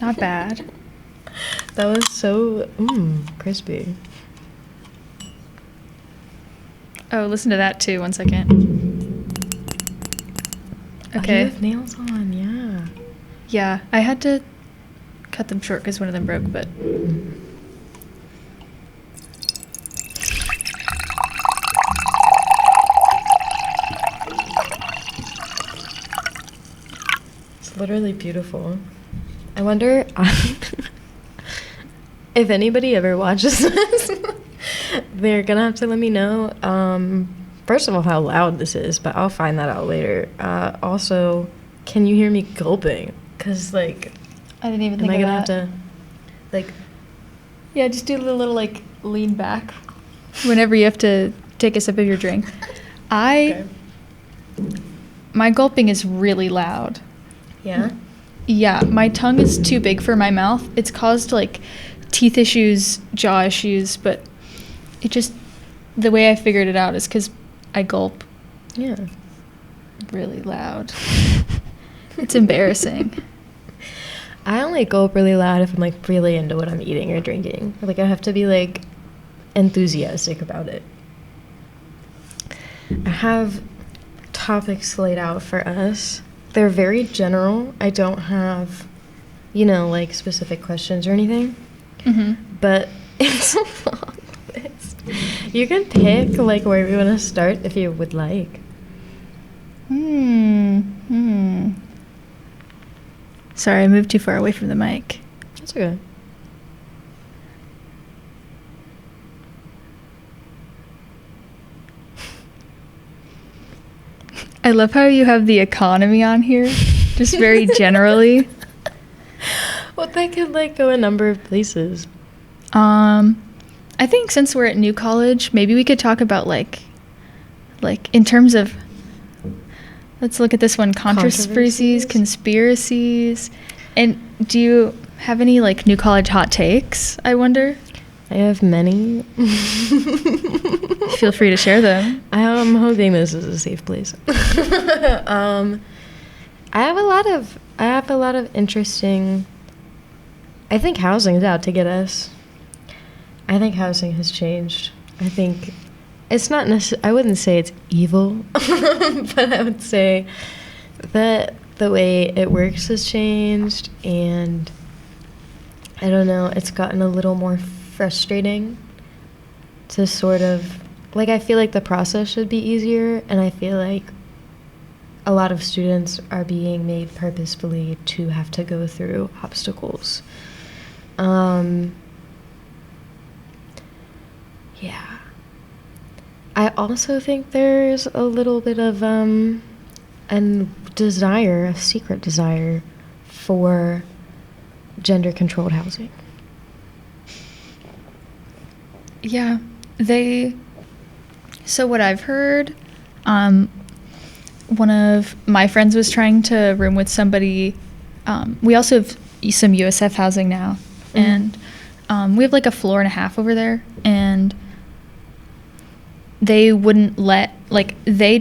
Not bad. That was so crispy. Oh, listen to that too. 1 second. Okay. Oh, you have nails on, yeah. Yeah, I had to cut them short because one of them broke, but... It's literally beautiful. I wonder if anybody ever watches this. They're gonna have to let me know, first of all, how loud this is, but I'll find that out later. Also, can you hear me gulping? Because, like... I didn't even think of that. Am I gonna have to, like... Yeah, just do a little, like, lean back whenever you have to take a sip of your drink. Okay. My gulping is really loud. Yeah? Yeah, my tongue is too big for my mouth. It's caused, like, teeth issues, jaw issues, but it just... The way I figured it out is because I gulp. Yeah. Really loud. It's embarrassing. I only gulp really loud if I'm, like, really into what I'm eating or drinking. Like, I have to be, like, enthusiastic about it. I have topics laid out for us. They're very general. I don't have, like, specific questions or anything. Mm-hmm. But it's a long list. You can pick, like, where we want to start if you would like. Sorry, I moved too far away from the mic. That's okay. I love how you have the economy on here, just very generally. Well, that could, like, go a number of places. I think since we're at New College, maybe we could talk about, like in terms of, let's look at this one, controversies, conspiracies. And do you have any, like, New College hot takes, I wonder? I have many. Feel free to share them. I'm hoping this is a safe place. I have a lot of interesting... I think housing is out to get us. I think housing has changed. I think it's not I wouldn't say it's evil, but I would say that the way it works has changed, and I don't know, it's gotten a little more frustrating to sort of, like, I feel like the process should be easier, and I feel like a lot of students are being made purposefully to have to go through obstacles. Yeah. I also think there's a little bit of a secret desire for gender-controlled housing. Yeah, so what I've heard, one of my friends was trying to room with somebody. We also have some USF housing now, and we have, like, a floor and a half over there, and they wouldn't let, like, they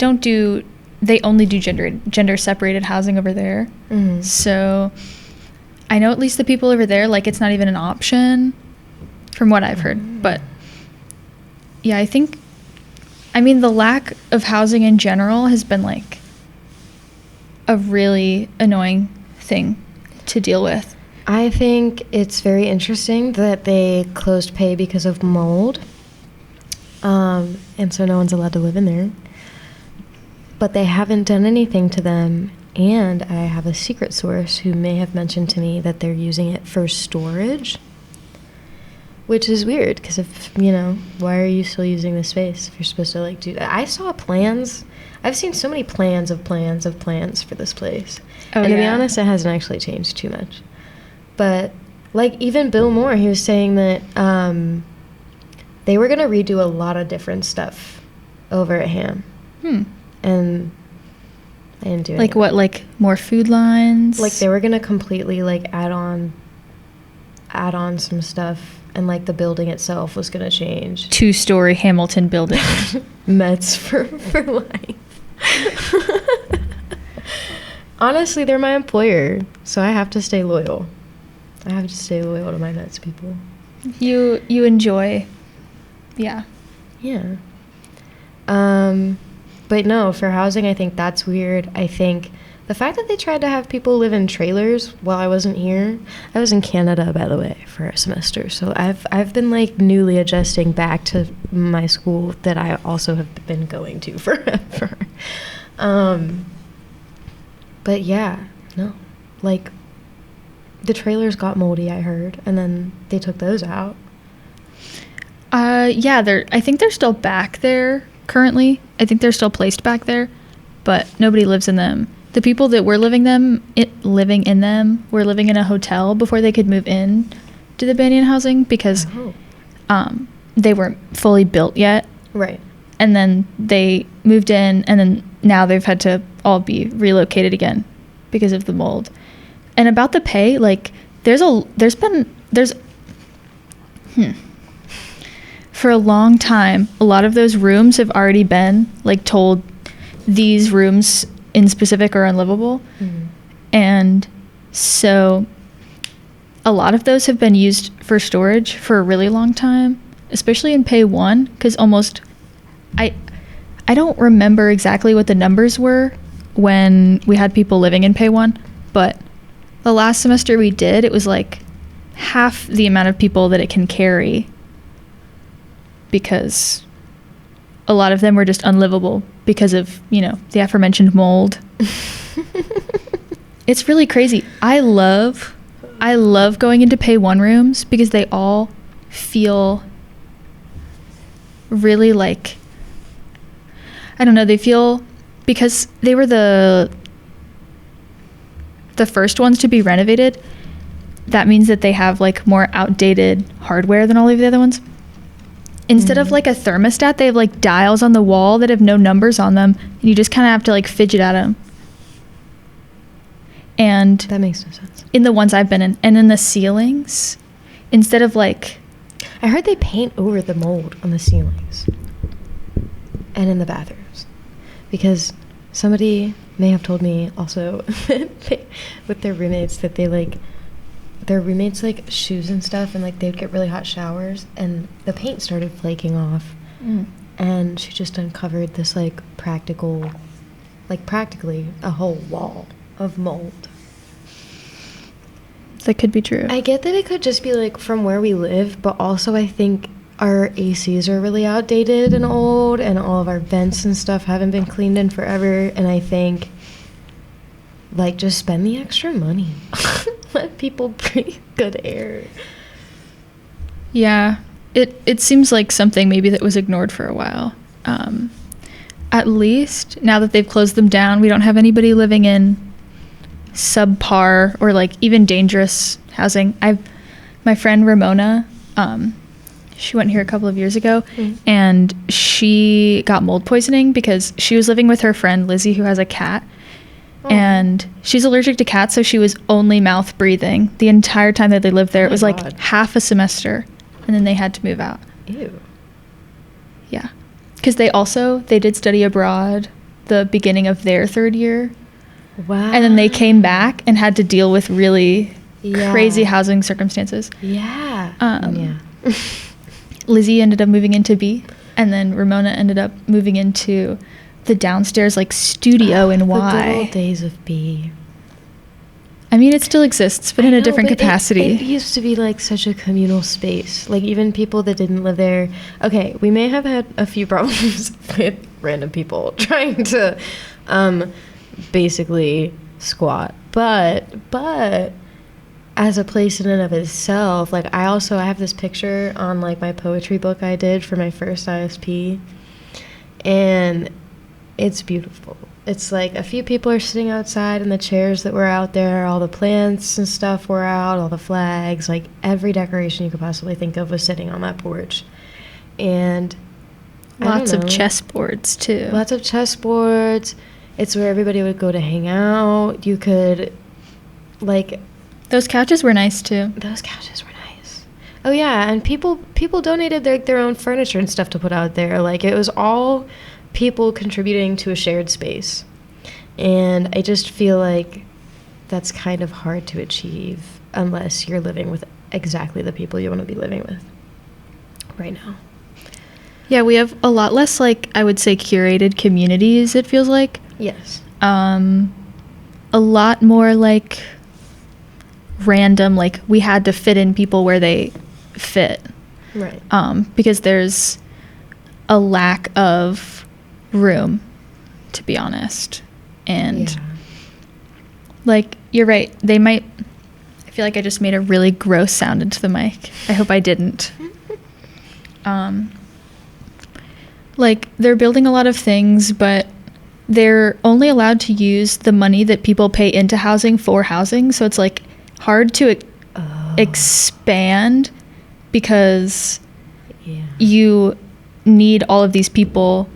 only do gender separated housing over there. Mm-hmm. So I know at least the people over there, like, it's not even an option from what I've heard. But yeah, I mean, the lack of housing in general has been, like, a really annoying thing to deal with. I think it's very interesting that they closed Pay because of mold. And so no one's allowed to live in there. But they haven't done anything to them. And I have a secret source who may have mentioned to me that they're using it for storage. Which is weird, because if, why are you still using the space if you're supposed to, like, do that? I saw plans. I've seen so many plans for this place. Oh, and to be honest, it hasn't actually changed too much. But, like, even Bill Moore, he was saying that they were going to redo a lot of different stuff over at Ham. And I didn't do it. Like what, like more food lines? Like, they were going to completely, like, add on some stuff, and, like, the building itself was going to change. 2-story Hamilton building. Mets for life. Honestly, they're my employer, so I have to stay loyal. I have to stay loyal to my Mets people. You enjoy, yeah. Yeah. But no, for housing, I think that's weird. I think the fact that they tried to have people live in trailers while I wasn't here. I was in Canada, by the way, for a semester, so I've been like newly adjusting back to my school that I also have been going to forever. But yeah, no, like the trailers got moldy, I heard, and then they took those out. Yeah, I think they're still back there currently. I think they're still placed back there, but nobody lives in them. The people that were living in them were living in a hotel before they could move in to the Banyan housing because they weren't fully built yet. Right. And then they moved in, and then now they've had to all be relocated again because of the mold. And about the pay, like for a long time, a lot of those rooms have already been like told these rooms in specific are unlivable. Mm-hmm. And so a lot of those have been used for storage for a really long time, especially in Pay 1, because almost I don't remember exactly what the numbers were when we had people living in Pay 1, but the last semester we did, it was like half the amount of people that it can carry because a lot of them were just unlivable because of, the aforementioned mold. It's really crazy. I love going into Pay 1 rooms because they all feel really like, I don't know, they feel, because they were the first ones to be renovated, that means that they have like more outdated hardware than all of the other ones. Instead of like a thermostat, they have like dials on the wall that have no numbers on them, and you just kind of have to like fidget at them. And that makes no sense. In the ones I've been in, and in the ceilings, instead of like, I heard they paint over the mold on the ceilings and in the bathrooms, because somebody may have told me also with their roommates that they like their roommates like shoes and stuff, and like they'd get really hot showers and the paint started flaking off. And she just uncovered this like practically a whole wall of mold. That could be true. I get that it could just be like from where we live, but also I think our ACs are really outdated and old, and all of our vents and stuff haven't been cleaned in forever, and I think like just spend the extra money. Let people breathe good air. Yeah, it seems like something maybe that was ignored for a while. At least now that they've closed them down, we don't have anybody living in subpar or like even dangerous housing. My friend Ramona, she went here a couple of years ago, and she got mold poisoning because she was living with her friend Lizzie, who has a cat. And she's allergic to cats, so she was only mouth breathing the entire time that they lived there. It was like half a semester, and then they had to move out. Ew. Yeah. Because they did study abroad the beginning of their third year. Wow. And then they came back and had to deal with really crazy housing circumstances. Yeah. Lizzie ended up moving into B, and then Ramona ended up moving into the downstairs like studio in Y. The good old days of B. I mean, it still exists, but in a different capacity. It used to be like such a communal space. Like even people that didn't live there. Okay, we may have had a few problems with random people trying to basically squat, but as a place in and of itself, like I have this picture on like my poetry book I did for my first ISP, and it's beautiful. It's like a few people are sitting outside in the chairs that were out there, all the plants and stuff were out, all the flags, like every decoration you could possibly think of was sitting on that porch. And lots of chessboards too. Lots of chessboards. It's where everybody would go to hang out. You could like, those couches were nice too. Those couches were nice. Oh yeah, and people donated their own furniture and stuff to put out there. Like it was all people contributing to a shared space, and I just feel like that's kind of hard to achieve unless you're living with exactly the people you want to be living with right now. Yeah, we have a lot less, like, I would say curated communities, it feels like. Yes. A lot more, like, random, like, we had to fit in people where they fit. Right. Because there's a lack of room, to be honest. And, like, you're right. They might... I feel like I just made a really gross sound into the mic. I hope I didn't. Like, they're building a lot of things, but they're only allowed to use the money that people pay into housing for housing. So it's, like, hard to expand because you need all of these people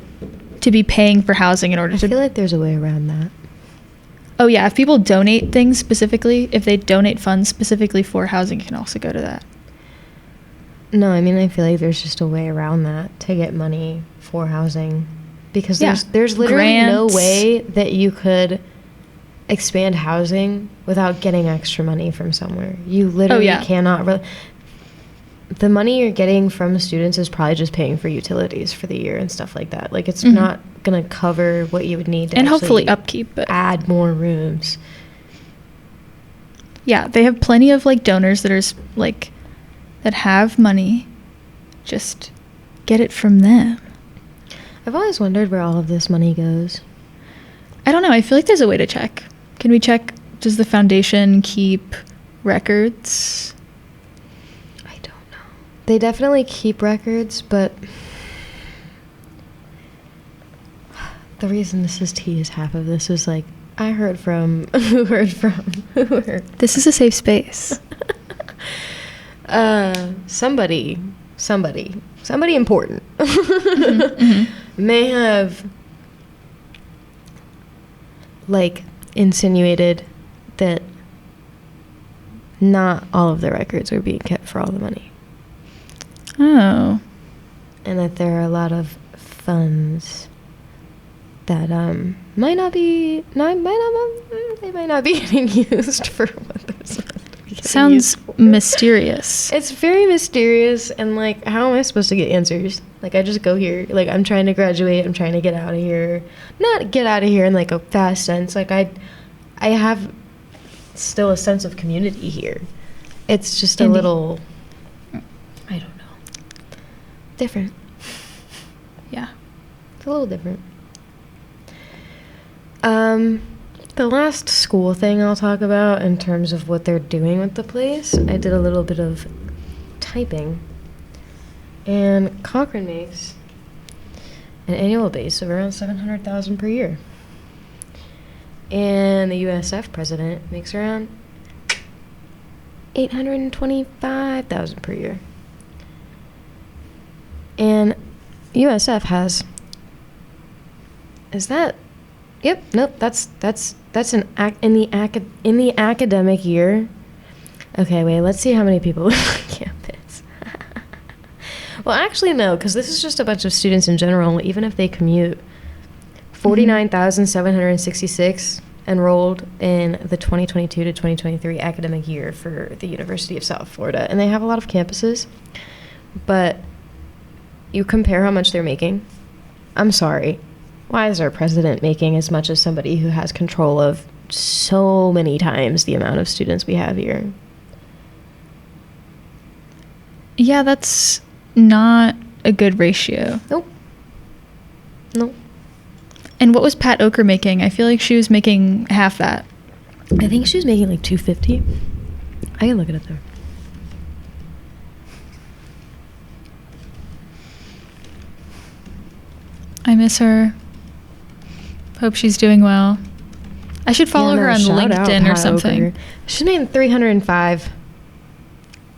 to be paying for housing in order to... I feel like there's a way around that. Oh, yeah. If people donate things specifically, if they donate funds specifically for housing, it can also go to that. No, I mean, I feel like there's just a way around that to get money for housing. Because there's literally no way that you could expand housing without getting extra money from somewhere. You literally cannot... The money you're getting from students is probably just paying for utilities for the year and stuff like that. Like, it's not going to cover what you would need to and hopefully upkeep, but add more rooms. Yeah, they have plenty of, like, donors that are, like... that have money. Just get it from them. I've always wondered where all of this money goes. I don't know. I feel like there's a way to check. Can we check? Does the foundation keep records? I don't know. They definitely keep records, but the reason this is tea is half of this is like, I heard from who heard from who heard. This is a safe space. Somebody important may have, like, insinuated that not all of the records are being kept for all the money. Oh. And that there are a lot of funds that might not be getting used for what they're supposed to be. Sounds mysterious. It's very mysterious, and, like, how am I supposed to get answers? Like, I just go here. Like, I'm trying to graduate. I'm trying to get out of here. Not get out of here in, like, a fast sense. Like, I have still a sense of community here. It's just a little, I don't know, different. Yeah. It's a little different. The last school thing I'll talk about in terms of what they're doing with the place, I did a little bit of typing. And Cochrane makes an annual base of around $700,000 per year. And the USF president makes around $825,000 per year. And USF has... Is that... Yep, nope, that's in the academic year. Okay, wait, let's see how many people live on campus. Well, actually, no, because this is just a bunch of students in general, even if they commute. 49,766 enrolled in the 2022 to 2023 academic year for the University of South Florida. And they have a lot of campuses, but you compare how much they're making. I'm sorry. Why is our president making as much as somebody who has control of so many times the amount of students we have here? Yeah, that's not a good ratio. Nope. And what was Pat Oker making? I feel like she was making half that. I think she was making like $250. I can look it up there. I miss her. Hope she's doing well. I should follow her on LinkedIn or something. Oker. She's making $305.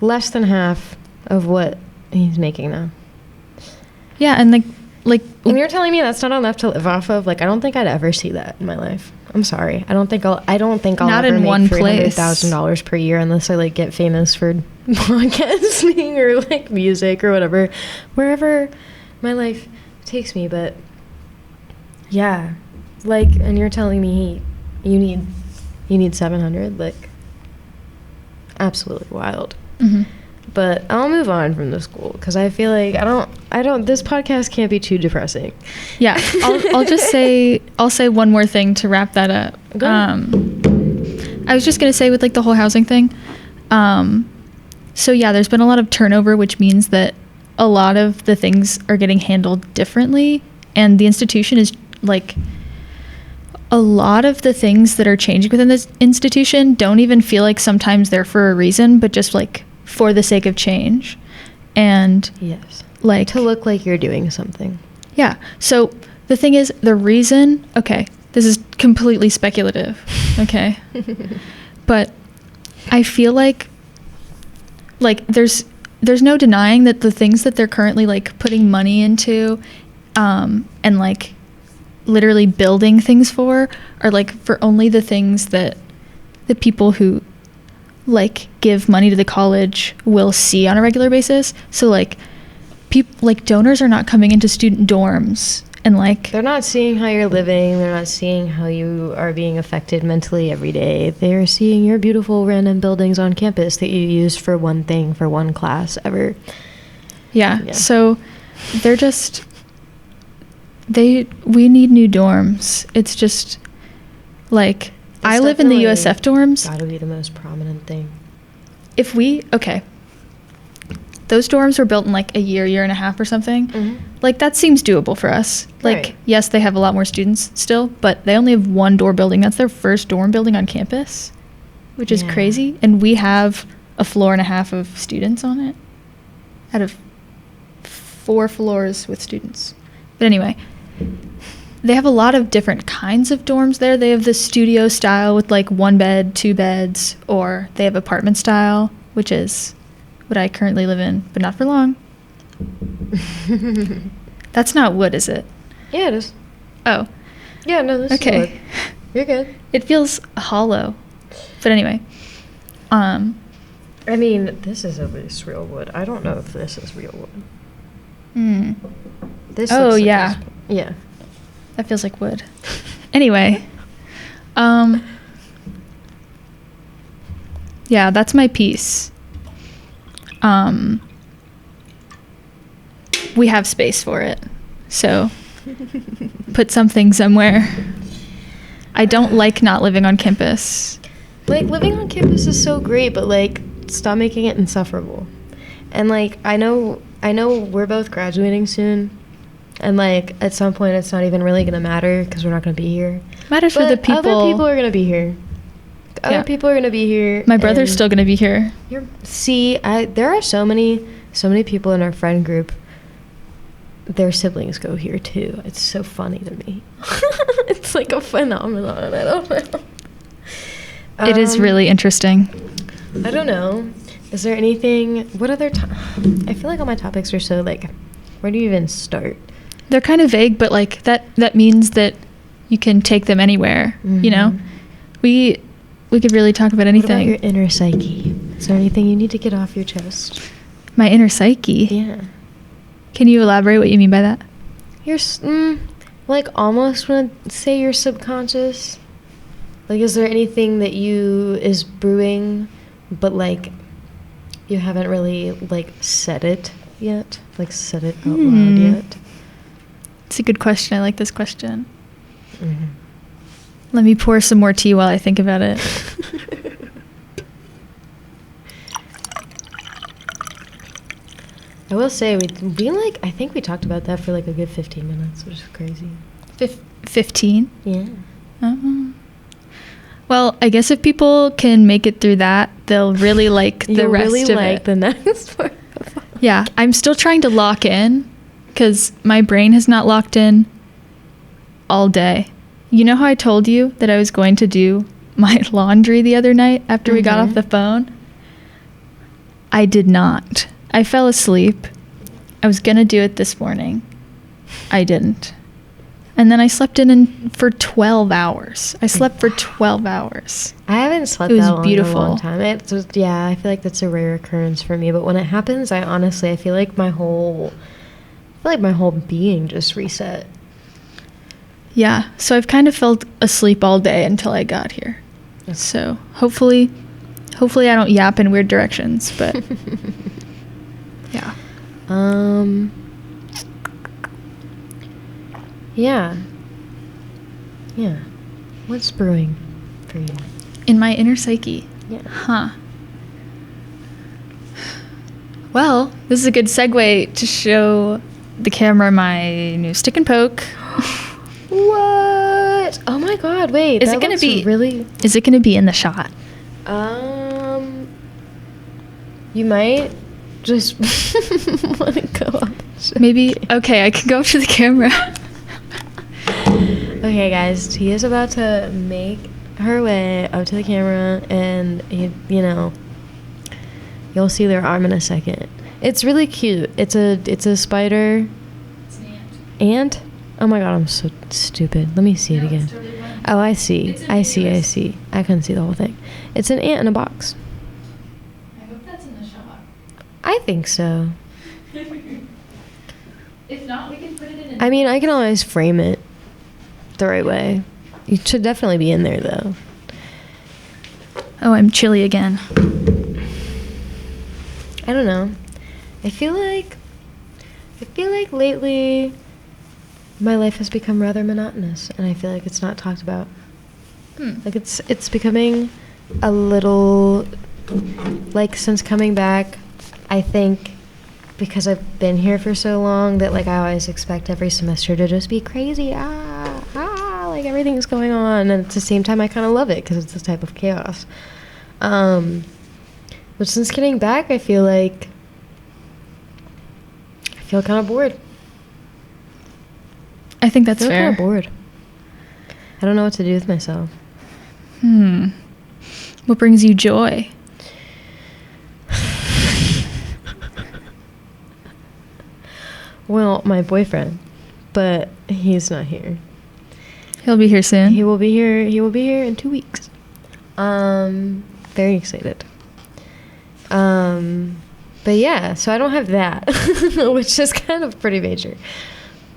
Less than half of what he's making now. Yeah, and like and you're telling me that's not enough to live off of? Like, I don't think I'd ever see that in my life. I'm sorry. I don't think I'll not ever in make one place. $300,000 per year unless I, like, get famous for podcasting or, like, music or whatever. Wherever my life takes me, but yeah. Like, and you're telling me you need 700? Like, absolutely wild. But I'll move on from the school because I feel like this podcast can't be too depressing. Yeah, I'll say one more thing to wrap that up. Go ahead. I was just gonna say with like the whole housing thing. So yeah, there's been a lot of turnover, which means that a lot of the things are getting handled differently, and the institution is like, a lot of the things that are changing within this institution don't even feel like sometimes they're for a reason, but just like for the sake of change. And yes, like to look like you're doing something. Yeah. So the thing is, the reason, okay, this is completely speculative, okay? But I feel like there's no denying that the things that they're currently like putting money into and like literally building things for are like for only the things that the people who like give money to the college will see on a regular basis. So like people like donors are not coming into student dorms and like they're not seeing how you're living, they're not seeing how you are being affected mentally every day. They're seeing your beautiful random buildings on campus that you use for one thing for one class ever. Yeah. So they're just we need new dorms. It's just like I live in the USF dorms. Gotta be the most prominent thing. Those dorms were built in like a year and a half or something. Like that seems doable for us. Like yes, they have a lot more students still, but they only have one dorm building. That's their first dorm building on campus, which is crazy. And we have a floor and a half of students on it out of 4 floors with students. But anyway, they have a lot of different kinds of dorms there. They have the studio style with like 1 bed, 2 beds, or they have apartment style, which is what I currently live in, but not for long. That's not wood, is it? Yeah, it is. Oh. Yeah, no, this is wood. You're good. It feels hollow. But anyway. I mean, this is at least real wood. I don't know if this is real wood. This looks yeah. Yeah. That feels like wood. Anyway. Yeah, that's my piece. We have space for it. So put something somewhere. I don't like not living on campus. Like, living on campus is so great, but like, stop making it insufferable. And like, I know we're both graduating soon. And like, at some point it's not even really going to matter because we're not going to be here. Matters for the people. Other people are going to be here. Other people are going to be here. My brother's still going to be here. There are so many people in our friend group. Their siblings go here too. It's so funny to me. It's like a phenomenon. I don't know. It is really interesting. I don't know. Is there anything? What other? I feel like all my topics are so like, where do you even start? They're kind of vague, but like that means that you can take them anywhere. You know, we could really talk about anything. What about your inner psyche? Is there anything you need to get off your chest? My inner psyche? Yeah. Can you elaborate what you mean by that? Like almost want to say your subconscious. Like, is there anything that is brewing, but like you haven't really like said it yet? Like said it out loud yet? It's a good question. I like this question. Let me pour some more tea while I think about it. I will say, I think we talked about that for like a good 15 minutes, which is crazy. 15? Yeah. Well, I guess if people can make it through that, they'll really like the rest really of it. like the next part. Yeah, I'm still trying to lock in because my brain has not locked in all day. You know how I told you that I was going to do my laundry the other night after we got off the phone? I did not. I fell asleep. I was going to do it this morning. I didn't. And then I slept in for 12 hours. I slept for 12 hours. I haven't slept that long in a long time. I feel like that's a rare occurrence for me. But when it happens, I feel like my whole being just reset. Yeah. So I've kind of felt asleep all day until I got here. So hopefully Hopefully I don't yap in weird directions, but yeah. Yeah. Yeah. What's brewing for you? In my inner psyche. Yeah. Huh. Well, this is a good segue to show the camera my new stick and poke. What? Oh my god, wait. Is it gonna be really? Is it gonna be in the shot? You might just want to go up. Maybe. Okay, I can go up to the camera. Okay, guys, Tia's about to make her way up to the camera, and you'll see their arm in a second. It's really cute. It's a spider. It's an ant. Oh my god, I'm so stupid. Let me see it again. Totally Oh, I see. I see. I couldn't see the whole thing. It's an ant in a box. I hope that's in the shot. I think so. If not, we can put it in. I mean, I can always frame it the right way. It should definitely be in there, though. Oh, I'm chilly again. I don't know. I feel like lately my life has become rather monotonous, and I feel like it's not talked about. Like it's becoming a little, like, since coming back, I think because I've been here for so long that, like, I always expect every semester to just be crazy, like everything's going on, and at the same time I kind of love it because it's this type of chaos. But since getting back, I feel kind of bored. I think that's fair. I feel kind of bored. I don't know what to do with myself. What brings you joy? Well, my boyfriend, but he's not here. He'll be here soon. He will be here in 2 weeks. Very excited. But yeah, so I don't have that, which is kind of pretty major.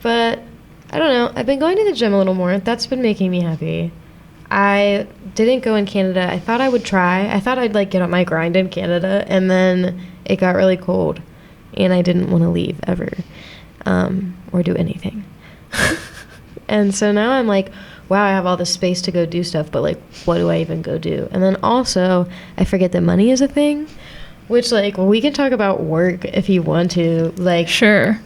But I don't know. I've been going to the gym a little more. That's been making me happy. I didn't go in Canada. I thought I would try. I thought I'd, like, get up my grind in Canada, and then it got really cold, and I didn't want to leave ever, or do anything. And so now I'm like, wow, I have all this space to go do stuff, but, like, what do I even go do? And then also, I forget that money is a thing, which, like, we can talk about work if you want to. Like, sure.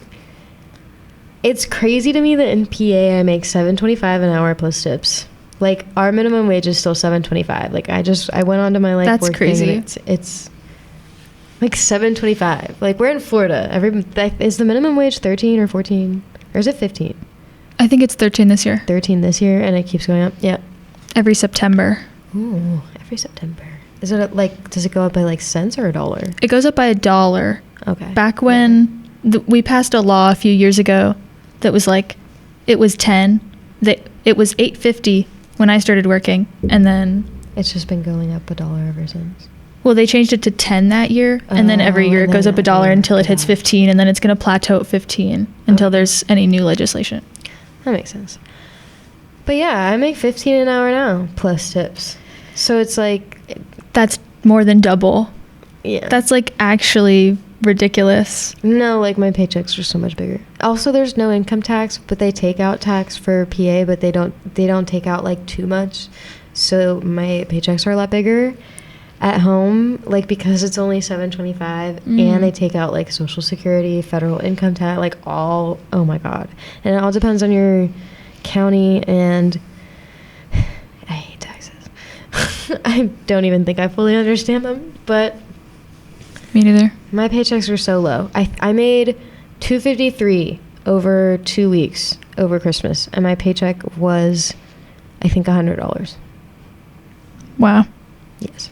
It's crazy to me that in PA I make $7.25 an hour plus tips. Like, our minimum wage is still $7.25. Like, I went on to my, like, that's work crazy. Thing, it's like $7.25. Like, we're in Florida. Is the minimum wage 13 or 14, or is it 15? I think it's 13 this year. 13 this year, and it keeps going up. Yeah. Every September. Ooh, every September. Is it like? Does it go up by, like, cents or $1? It goes up by $1. Okay. Back when we passed a law a few years ago that was like, it was 10. It was $8.50 when I started working, and then it's just been going up $1 ever since. Well, they changed it to 10 that year, and then every year it goes up $1 until it hits 15, and then it's going to plateau at 15 until there's any new legislation. That makes sense. But yeah, I make $15 an hour now plus tips, so it's like that's more than double. Yeah, that's, like, actually ridiculous. No, like, my paychecks are so much bigger. Also, there's no income tax, but they take out tax for PA, but they don't take out, like, too much. So my paychecks are a lot bigger. At home, like, because it's only $7.25, and they take out, like, Social Security, federal income tax, like, all. Oh my god! And it all depends on your county, and I hate taxes. I don't even think I fully understand them, but me neither. My paychecks are so low. I made $253 over 2 weeks over Christmas, and my paycheck was, I think, $100. Wow. Yes.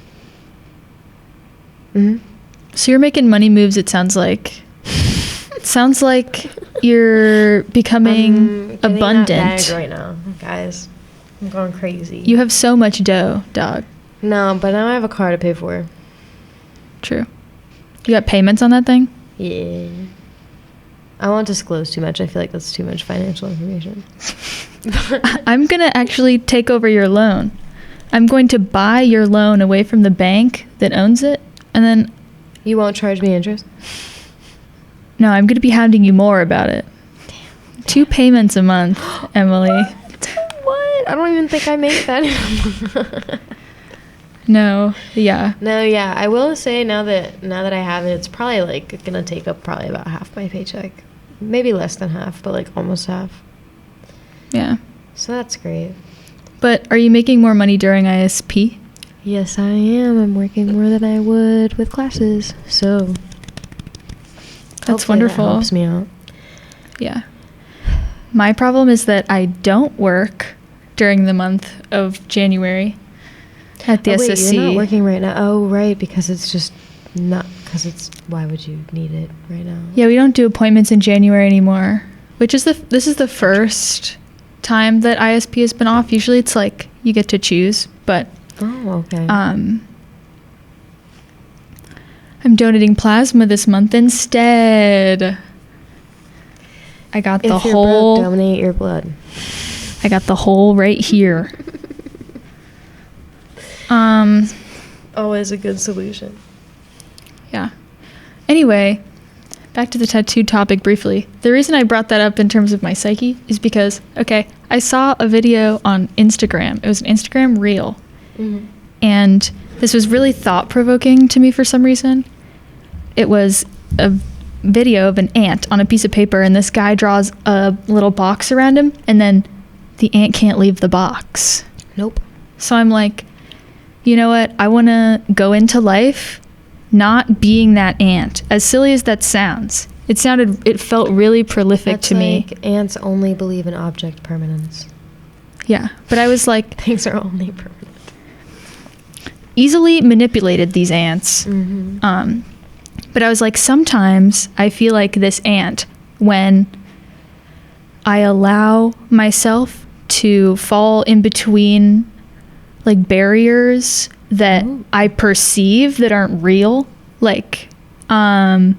So you're making money moves, it sounds like. It sounds like you're becoming abundant. That bag right now, guys. I'm going crazy. You have so much dough, dog. No, but now I have a car to pay for. True. You got payments on that thing? Yeah. I won't disclose too much. I feel like that's too much financial information. I'm going to actually take over your loan. I'm going to buy your loan away from the bank that owns it, and then... You won't charge me interest? No, I'm going to be hounding you more about it. Damn. 2 payments a month, Emily. What? I don't even think I make that anymore. No, yeah. No, yeah. I will say now that I have it, it's probably like gonna take up probably about half my paycheck. Maybe less than half, but like almost half. Yeah. So that's great. But are you making more money during ISP? Yes, I am. I'm working more than I would with classes. So that's wonderful. That helps me out. Yeah. My problem is that I don't work during the month of January at the SSC. You're not working right now. Oh, right, because it's just not, because it's, why would you need it right now? Yeah, we don't do appointments in January anymore, which is this is the first time that ISP has been off. Usually it's like you get to choose, but okay. I'm donating plasma this month instead. I got the whole... Broke, donate your blood. I got the hole right here. Always a good solution. Yeah. Anyway, back to the tattoo topic briefly. The reason I brought that up in terms of my psyche is because, okay, I saw a video on Instagram. It was an Instagram reel. Mm-hmm. And this was really thought-provoking to me for some reason. It was a video of an ant on a piece of paper, and this guy draws a little box around him, and then the ant can't leave the box. Nope. So I'm like, you know what? I want to go into life not being that ant. As silly as that sounds, it felt really prolific. That's to me. Ants only believe in object permanence. Yeah, but I was like, things are only permanent. Easily manipulated, these ants. Mm-hmm. But I was like, sometimes I feel like this ant when I allow myself to fall in between like barriers that I perceive that aren't real. Like, gender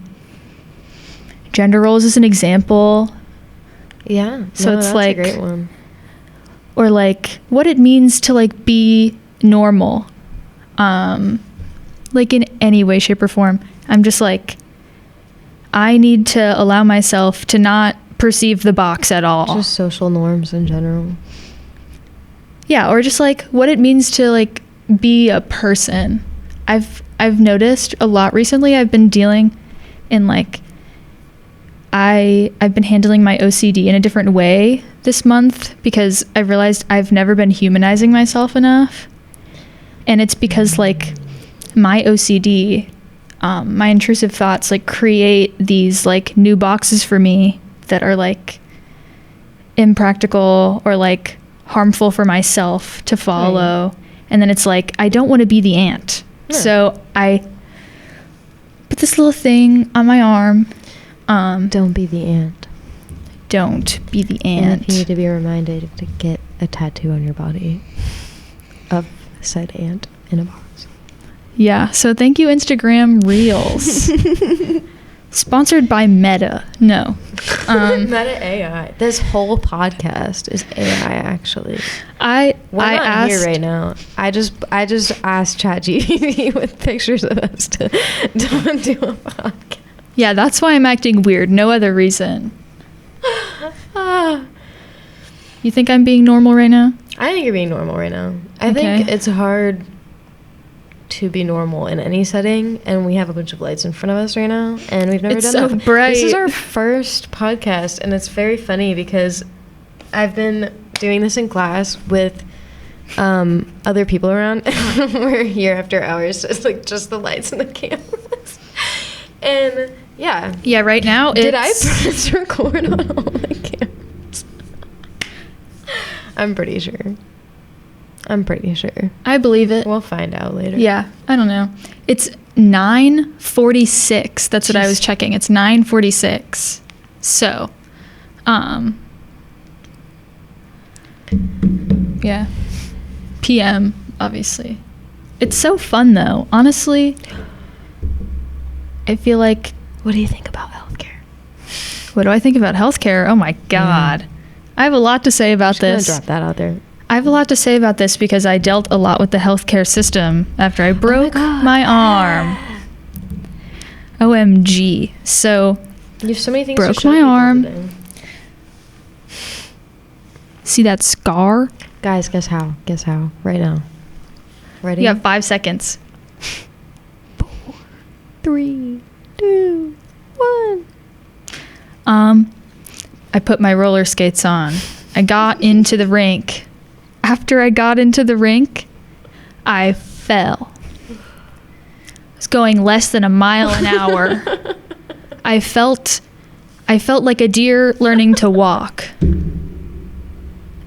roles is an example. Yeah. So it's that's like a great one. Or like what it means to like be normal. Like in any way, shape, or form. I'm just like, I need to allow myself to not perceive the box at all. Just social norms in general. Yeah, or just like what it means to like be a person. I've noticed a lot recently. I've been dealing in like I've been handling my OCD in a different way this month because I've realized I've never been humanizing myself enough. And it's because like my OCD, my intrusive thoughts like create these like new boxes for me that are like impractical or like harmful for myself to follow. Right. And then it's like, I don't want to be the ant. Yeah. So I put this little thing on my arm. Don't be the ant. Don't be the ant. And if you need to be reminded to get a tattoo on your body of said ant in a box. Yeah, so thank you, Instagram Reels. Sponsored by Meta. No. Meta AI. This whole podcast is AI, actually. We're not asked, here right now. I just asked ChatGPT with pictures of us to do a podcast. Yeah, that's why I'm acting weird. No other reason. You think I'm being normal right now? I think you're being normal right now. I think it's hard to be normal in any setting, and we have a bunch of lights in front of us right now, and we've never done that. It's so bright. This is our first podcast, and it's very funny because I've been doing this in class with other people around. We're here after hours, so it's like just the lights and the cameras. And yeah, right now did I press record on all the cameras? I'm pretty sure. I believe it. We'll find out later. Yeah, I don't know. It's 9:46. That's what I was checking. It's 9:46. So, yeah. PM, obviously. It's so fun, though. Honestly, I feel like... What do you think about healthcare? What do I think about healthcare? Oh, my God. I have a lot to say about this. I'm just gonna drop that out there. I have a lot to say about this because I dealt a lot with the healthcare system after I broke my arm. OMG. So, you have so many things broke my arm. See that scar? Guys, guess how? Guess how? Right now. Ready? You have 5 seconds. 4, 3, 2, 1. I put my roller skates on. I got into the rink. After I got into the rink, I fell. I was going less than a mile an hour. I felt like a deer learning to walk.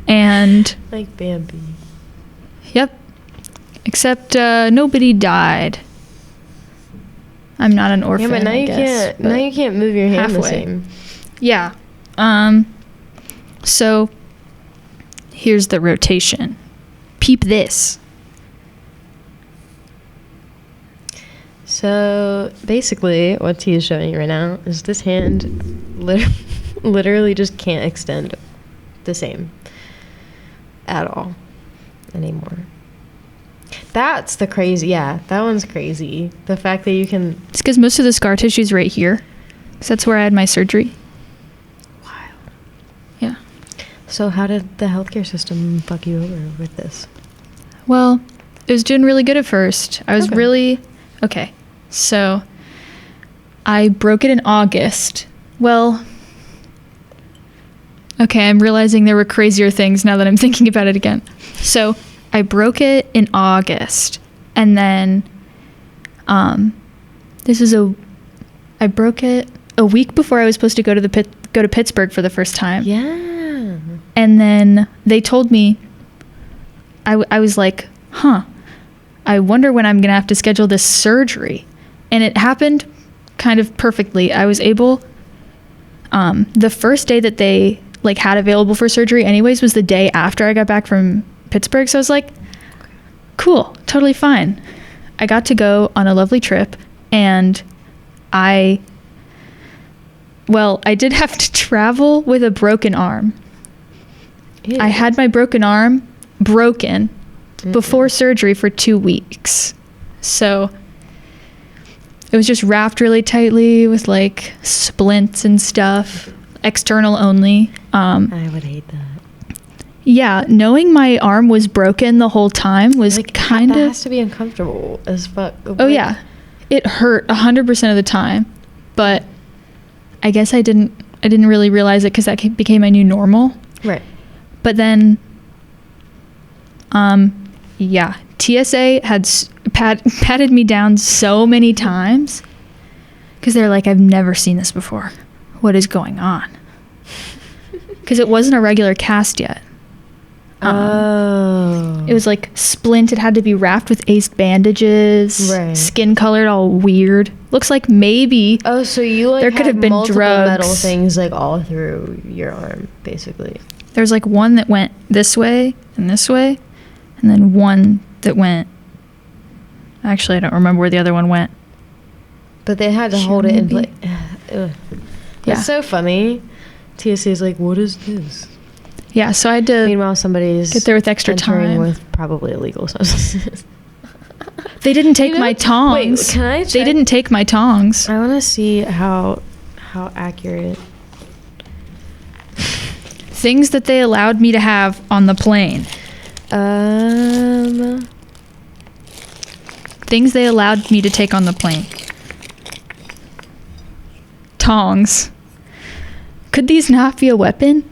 And like Bambi. Yep. Except nobody died. I'm not an orphan. Yeah, but now you can't move your hand halfway. The same. Yeah. So here's the rotation. Peep this. So basically, what T is showing you right now is this hand literally just can't extend the same at all anymore. That's the crazy. Yeah, that one's crazy. The fact that you can. It's because most of the scar tissue's right here. Because that's where I had my surgery. Wild. Yeah. So how did the healthcare system fuck you over with this? Well, it was doing really good at first. I was really... Okay. So, I broke it in August. Well... Okay, I'm realizing there were crazier things now that I'm thinking about it again. So, I broke it in August. And then... I broke it a week before I was supposed to go to Pittsburgh for the first time. Yeah. And then they told me, I was like, I wonder when I'm going to have to schedule this surgery. And it happened kind of perfectly. I was able, the first day that they had available for surgery anyways was the day after I got back from Pittsburgh. So I was like, cool, totally fine. I got to go on a lovely trip, and I did have to travel with a broken arm. Ew. I had my broken arm broken before surgery for 2 weeks. So it was just wrapped really tightly with splints and stuff, external only. I would hate that. Yeah, knowing my arm was broken the whole time was kind of... That has to be uncomfortable as fuck. Oh, yeah. It hurt 100% of the time, but I guess I didn't really realize it because that became my new normal. Right. But then, yeah, TSA had patted me down so many times because they're like, I've never seen this before. What is going on? Because it wasn't a regular cast yet. It was splint. It had to be wrapped with ace bandages. Right. Skin colored, all weird. Looks like maybe. Oh, so you there could have been multiple drugs. Metal things all through your arm, basically. There's one that went this way, and then one that went. Actually, I don't remember where the other one went. But they had to hold it in place. Yeah. It's so funny. TSA is like, what is this? Yeah, so I had to. Meanwhile, somebody's get there with extra time with probably illegal substances. They didn't take my tongs. Wait, can I check? They didn't take my tongs. I want to see how accurate. Things that they allowed me to have on the plane. Things they allowed me to take on the plane. Tongs. Could these not be a weapon?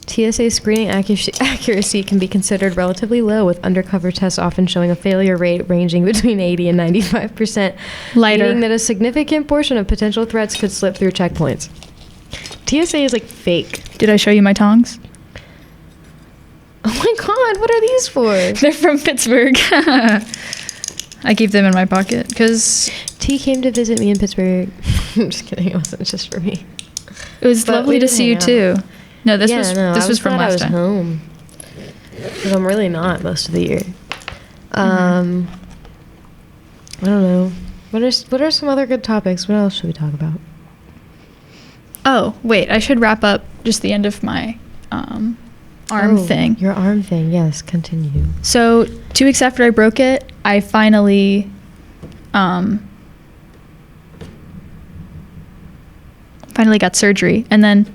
TSA screening accuracy can be considered relatively low, with undercover tests often showing a failure rate ranging between 80 and 95%, lighter, meaning that a significant portion of potential threats could slip through checkpoints. TSA is fake. Did I show you my tongs? Oh my god, what are these for? They're from Pittsburgh. I keep them in my pocket because T came to visit me in Pittsburgh. I'm just kidding, it wasn't just for me. It was lovely to see you too. No, this was from last time. I was home. Because I'm really not most of the year. I don't know. What are some other good topics? What else should we talk about? Oh, wait, I should wrap up just the end of my arm thing. Your arm thing, yes, continue. So 2 weeks after I broke it, I finally got surgery. And then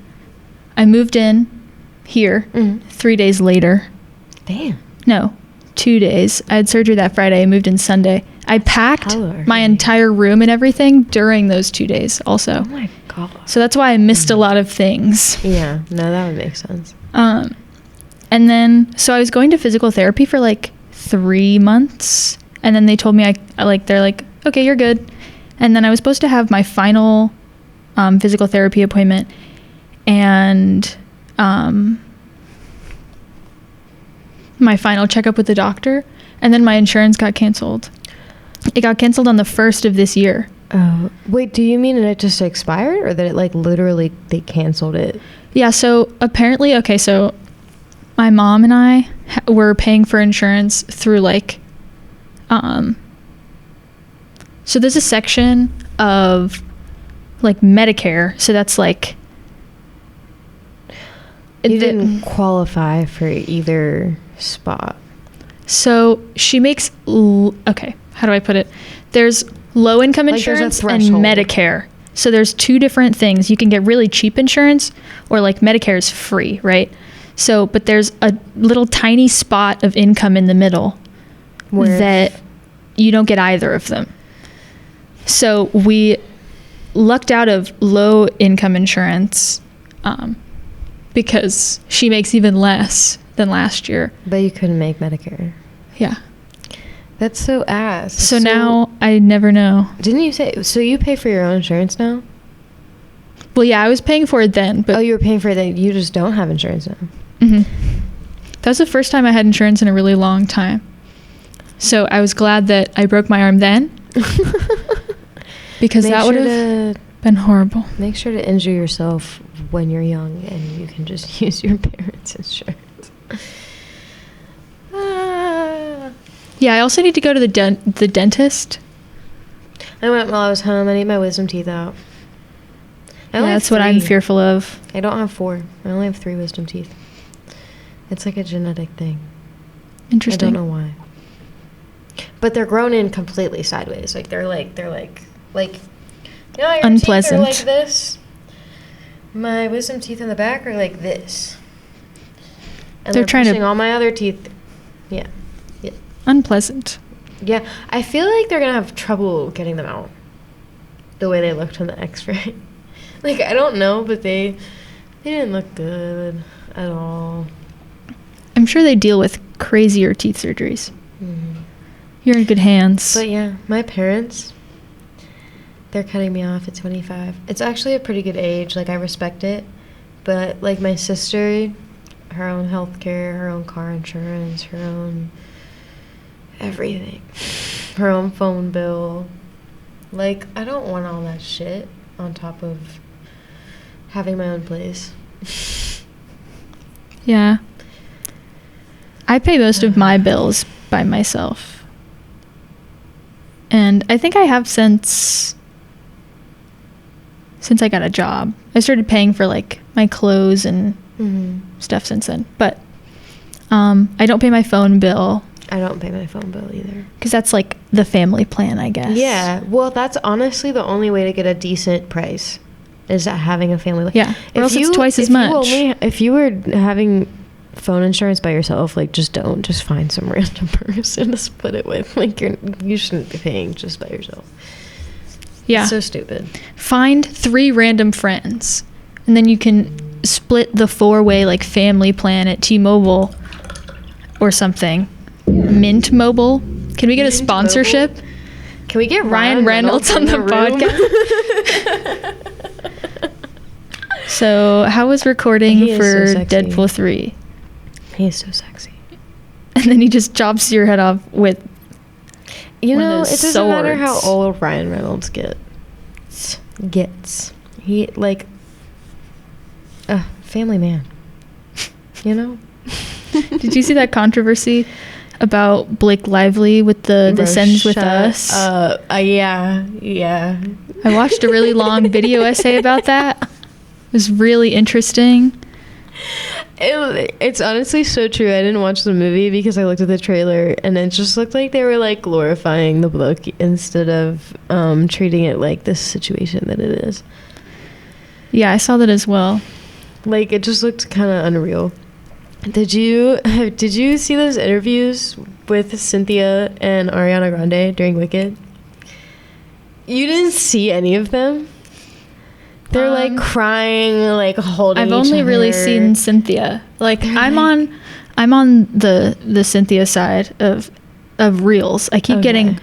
I moved in here 3 days later. Damn. No, 2 days. I had surgery that Friday. I moved in Sunday. I packed my entire room and everything during those 2 days also. Oh my God. So that's why I missed a lot of things. Yeah, no, that would make sense. And then, so I was going to physical therapy for like 3 months. And then they told me, they're like, okay, you're good. And then I was supposed to have my final physical therapy appointment. And my final checkup with the doctor. And then my insurance got canceled. It got canceled on the 1st of this year. Oh, wait, do you mean it just expired, or that it like literally they canceled it? Yeah, so apparently, okay, so my mom and I were paying for insurance through like, so there's a section of like Medicare, so that's like, you didn't qualify for either spot. So she makes, okay, how do I put it? There's low income insurance and Medicare. So there's 2 different things. You can get really cheap insurance, or like Medicare is free, right? So, but there's a little tiny spot of income in the middle that you don't get either of them. So we lucked out of low income insurance because she makes even less than last year. But you couldn't make Medicare. Yeah. That's so ass. So now I never know. Didn't you say, so you pay for your own insurance now? Well, yeah, I was paying for it then. But you were paying for it then. You just don't have insurance now. Mm-hmm. That was the first time I had insurance in a really long time. So I was glad that I broke my arm then. Because that would have been horrible. Make sure to injure yourself when you're young and you can just use your parents' insurance. Yeah, I also need to go to the dentist. I went while I was home. I need my wisdom teeth out. Yeah, that's what I'm fearful of. I don't have 4. I only have 3 wisdom teeth. It's like a genetic thing. Interesting. I don't know why. But they're grown in completely sideways. Like they're like you know, your unpleasant. Teeth are like this. My wisdom teeth in the back are like this. And they're trying pushing all my other teeth. Yeah. Unpleasant. Yeah, I feel like they're gonna have trouble getting them out the way they looked on the x-ray. Like, I don't know, but they didn't look good at all. I'm sure they deal with crazier teeth surgeries. You're in good hands. But yeah, my parents, they're cutting me off at 25. It's actually a pretty good age. Like, I respect it. But like my sister, her own health care, her own car insurance, her own everything, her own phone bill. Like, I don't want all that shit on top of having my own place. Yeah. I pay most of my bills by myself. And I think I have since I got a job. I started paying for like my clothes and stuff since then. But I don't pay my phone bill. I don't pay my phone bill either. Because that's like the family plan, I guess. Yeah. Well, that's honestly the only way to get a decent price is having a family. Yeah. Or else it's twice as much. If you were having phone insurance by yourself, like, just don't. Just find some random person to split it with. Like, you shouldn't be paying just by yourself. Yeah. It's so stupid. Find 3 random friends. And then you can split the 4-way, like, family plan at T-Mobile or something. Mint Mobile. Can we get a sponsorship? Mobile? Can we get Ryan Reynolds on the podcast? So, how was recording for so Deadpool 3? He is so sexy. And then he just chops your head off with it doesn't matter how old Ryan Reynolds gets. He, like, family man. You know? Did you see that controversy about Blake Lively with the This Ends With Us? Yeah. I watched a really long video essay about that. It was really interesting. It's honestly so true. I didn't watch the movie because I looked at the trailer and it just looked like they were like glorifying the book instead of treating it like this situation that it is. Yeah, I saw that as well. Like, it just looked kind of unreal. Did you see those interviews with Cynthia and Ariana Grande during Wicked? You didn't see any of them? They're like crying, like holding each other. I've only really seen Cynthia. Like, I'm on the Cynthia side of Reels. I keep getting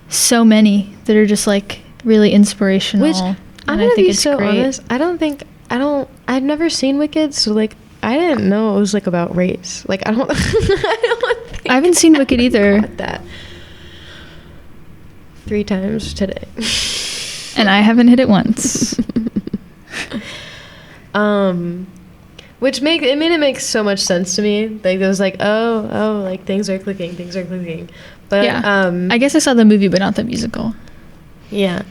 so many that are just like really inspirational. Which I'm gonna be so honest. I've never seen Wicked, so like I didn't know it was like about race. Like I don't I haven't seen Wicked either. That 3 times today. And I haven't hit it once. Which made it make so much sense to me. Like it was like, oh, like things are clicking. But yeah, I guess I saw the movie, but not the musical. Yeah,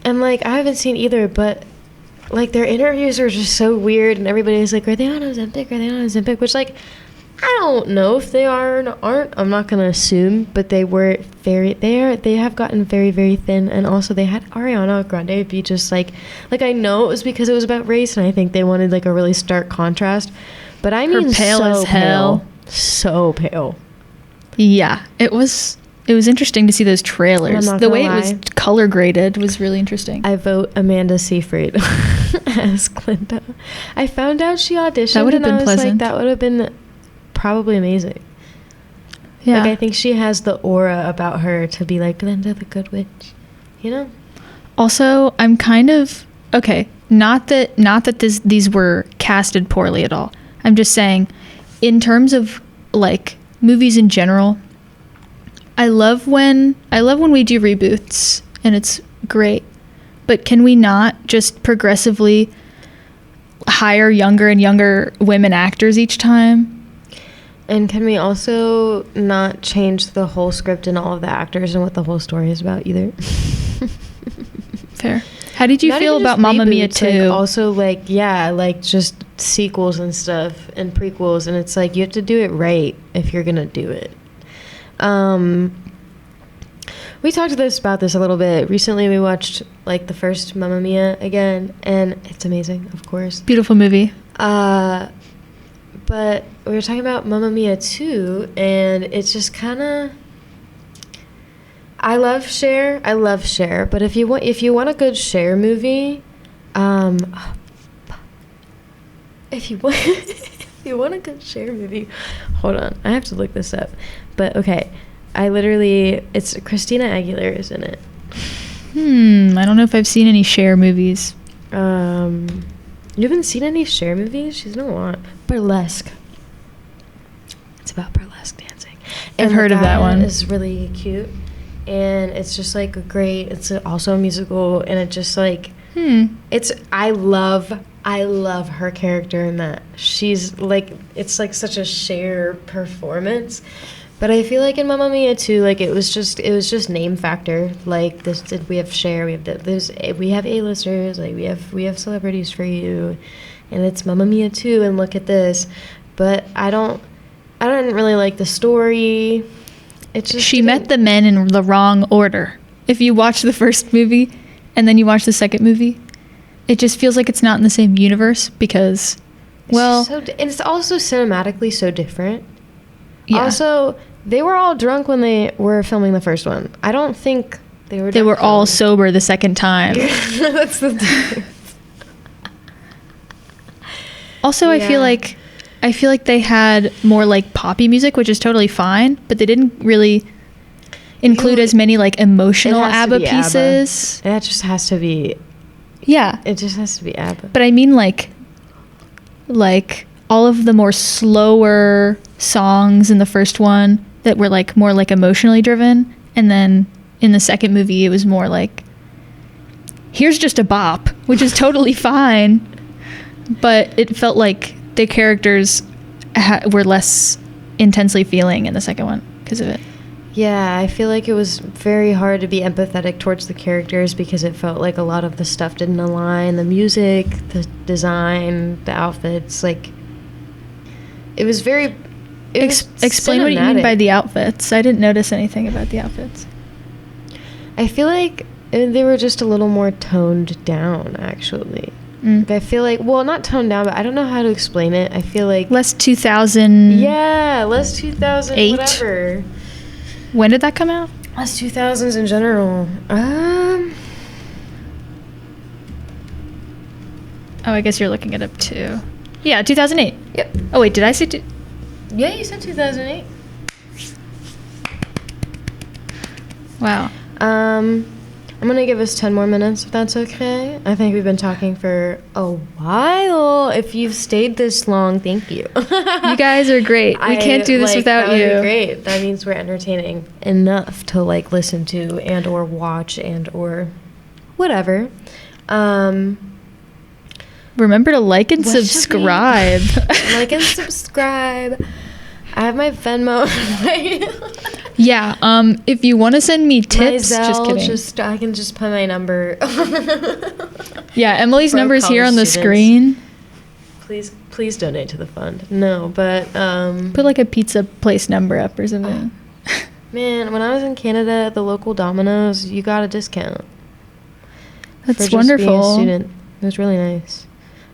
and like I haven't seen either, but like their interviews are just so weird, and everybody's like, are they on Ozempic? Which like I don't know if they are or aren't. I'm not gonna assume, but they have gotten very, very thin, and also they had Ariana Grande be just like I know it was because it was about race, and I think they wanted like a really stark contrast. But I mean, pale as hell, so pale. Yeah, it was interesting to see those trailers. The way it was color graded was really interesting. I vote Amanda Seyfried as Glinda. I found out she auditioned. That would have been pleasant. Like, that would have been probably amazing. Yeah. Like, I think she has the aura about her to be like Glinda the Good Witch, you know? Also, I'm kind of okay, not that these were casted poorly at all. I'm just saying in terms of like movies in general, I love when we do reboots and it's great. But can we not just progressively hire younger and younger women actors each time? And can we also not change the whole script and all of the actors and what the whole story is about either? Fair. How did you feel about Mamma Mia 2? Like, also, like, yeah, like just sequels and stuff and prequels, and it's like you have to do it right if you're gonna do it. We talked about this a little bit recently. We watched like the first Mamma Mia again, and it's amazing, of course. Beautiful movie. But we were talking about Mamma Mia 2, and it's just kind of. I love Cher, but if you want a good Cher movie, if you want a good Cher movie, hold on, I have to look this up. But okay, it's Christina Aguilera is in it. I don't know if I've seen any Cher movies. You haven't seen any Cher movies? She's in a lot. Burlesque. It's about burlesque dancing. And I've heard of that one. It's really cute. And it's just like it's also a musical, and it just like I love her character in that. She's like, it's like such a Cher performance. But I feel like in Mamma Mia 2, like it was just name factor. Like this, we have Cher, we have A-listers, like we have celebrities for you, and it's Mamma Mia 2, and look at this. But I didn't really like the story. She met the men in the wrong order. If you watch the first movie and then you watch the second movie, it just feels like it's not in the same universe because, and it's also cinematically so different. Yeah. Also, they were all drunk when they were filming the first one. I don't think they were. They were all sober the second time. That's the difference. Also, yeah. I feel like they had more like poppy music, which is totally fine, but they didn't really include as many like emotional ABBA pieces. ABBA. That just has to be. Yeah. It just has to be ABBA. But I mean like all of the more slower songs in the first one that were like more like emotionally driven, and then in the second movie it was more like, here's just a bop, which is totally fine, but it felt like the characters were less intensely feeling in the second one because of it. Yeah, I feel like it was very hard to be empathetic towards the characters because it felt like a lot of the stuff didn't align. The music, the design, the outfits, like it was very. Explain what you mean by the outfits. I didn't notice anything about the outfits. I feel like they were just a little more toned down, actually. Like I feel like, well, not toned down, but I don't know how to explain it. I feel like less 2000. Yeah, less 2008. Whatever. When did that come out? Less 2000s in general. Oh, I guess you're looking it up too. Yeah, 2008. Yep. Oh wait, did I say Yeah, you said 2008. Wow. I'm gonna give us 10 more minutes if that's okay. I think we've been talking for a while. If you've stayed this long, thank you. You guys are great. We can't do this without you. That would be great. That means we're entertaining enough to like listen to and or watch and or whatever. Remember to like and subscribe. Like and subscribe. I have my Venmo. Yeah, if you want to send me tips, just kidding. I can just put my number. Yeah, Emily's number is here on the screen. Please donate to the fund. No, but put like a pizza place number up or something. Man, when I was in Canada, the local Domino's, you got a discount. That's wonderful. Being a student. It was really nice.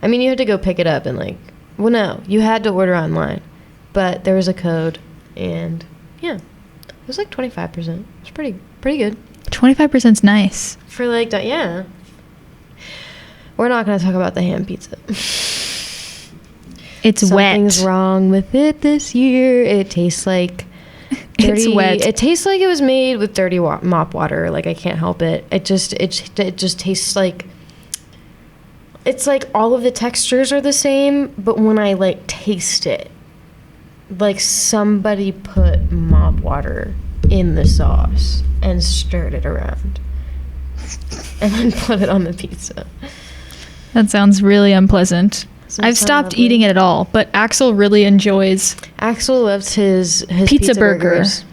I mean, you had to go pick it up and no, you had to order online, but there was a code, and yeah, it was like 25%. It was pretty good. 25%'s nice. For yeah. We're not going to talk about the ham pizza. It's wet. Something's wrong with it this year. It tastes like dirty. It's wet. It tastes like it was made with dirty mop water. Like I can't help it. It just tastes like. It's like all of the textures are the same, but when I taste it, like somebody put mop water in the sauce and stirred it around and then put it on the pizza. That sounds really unpleasant. I've stopped eating it at all, but Axel really enjoys. Axel loves his pizza burgers.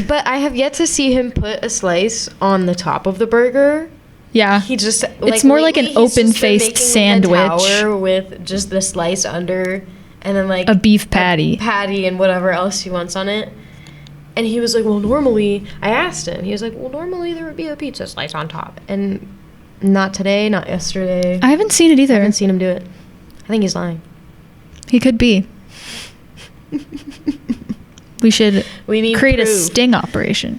But I have yet to see him put a slice on the top of the burger. Yeah, he just it's more like an open-faced sandwich a tower with just the slice under, and then a beef patty, and whatever else he wants on it. And he was like, "Well, normally," I asked him. He was like, "Well, normally there would be a pizza slice on top, and not today, not yesterday." I haven't seen it either. I haven't seen him do it. I think he's lying. He could be. We need create proof. A sting operation.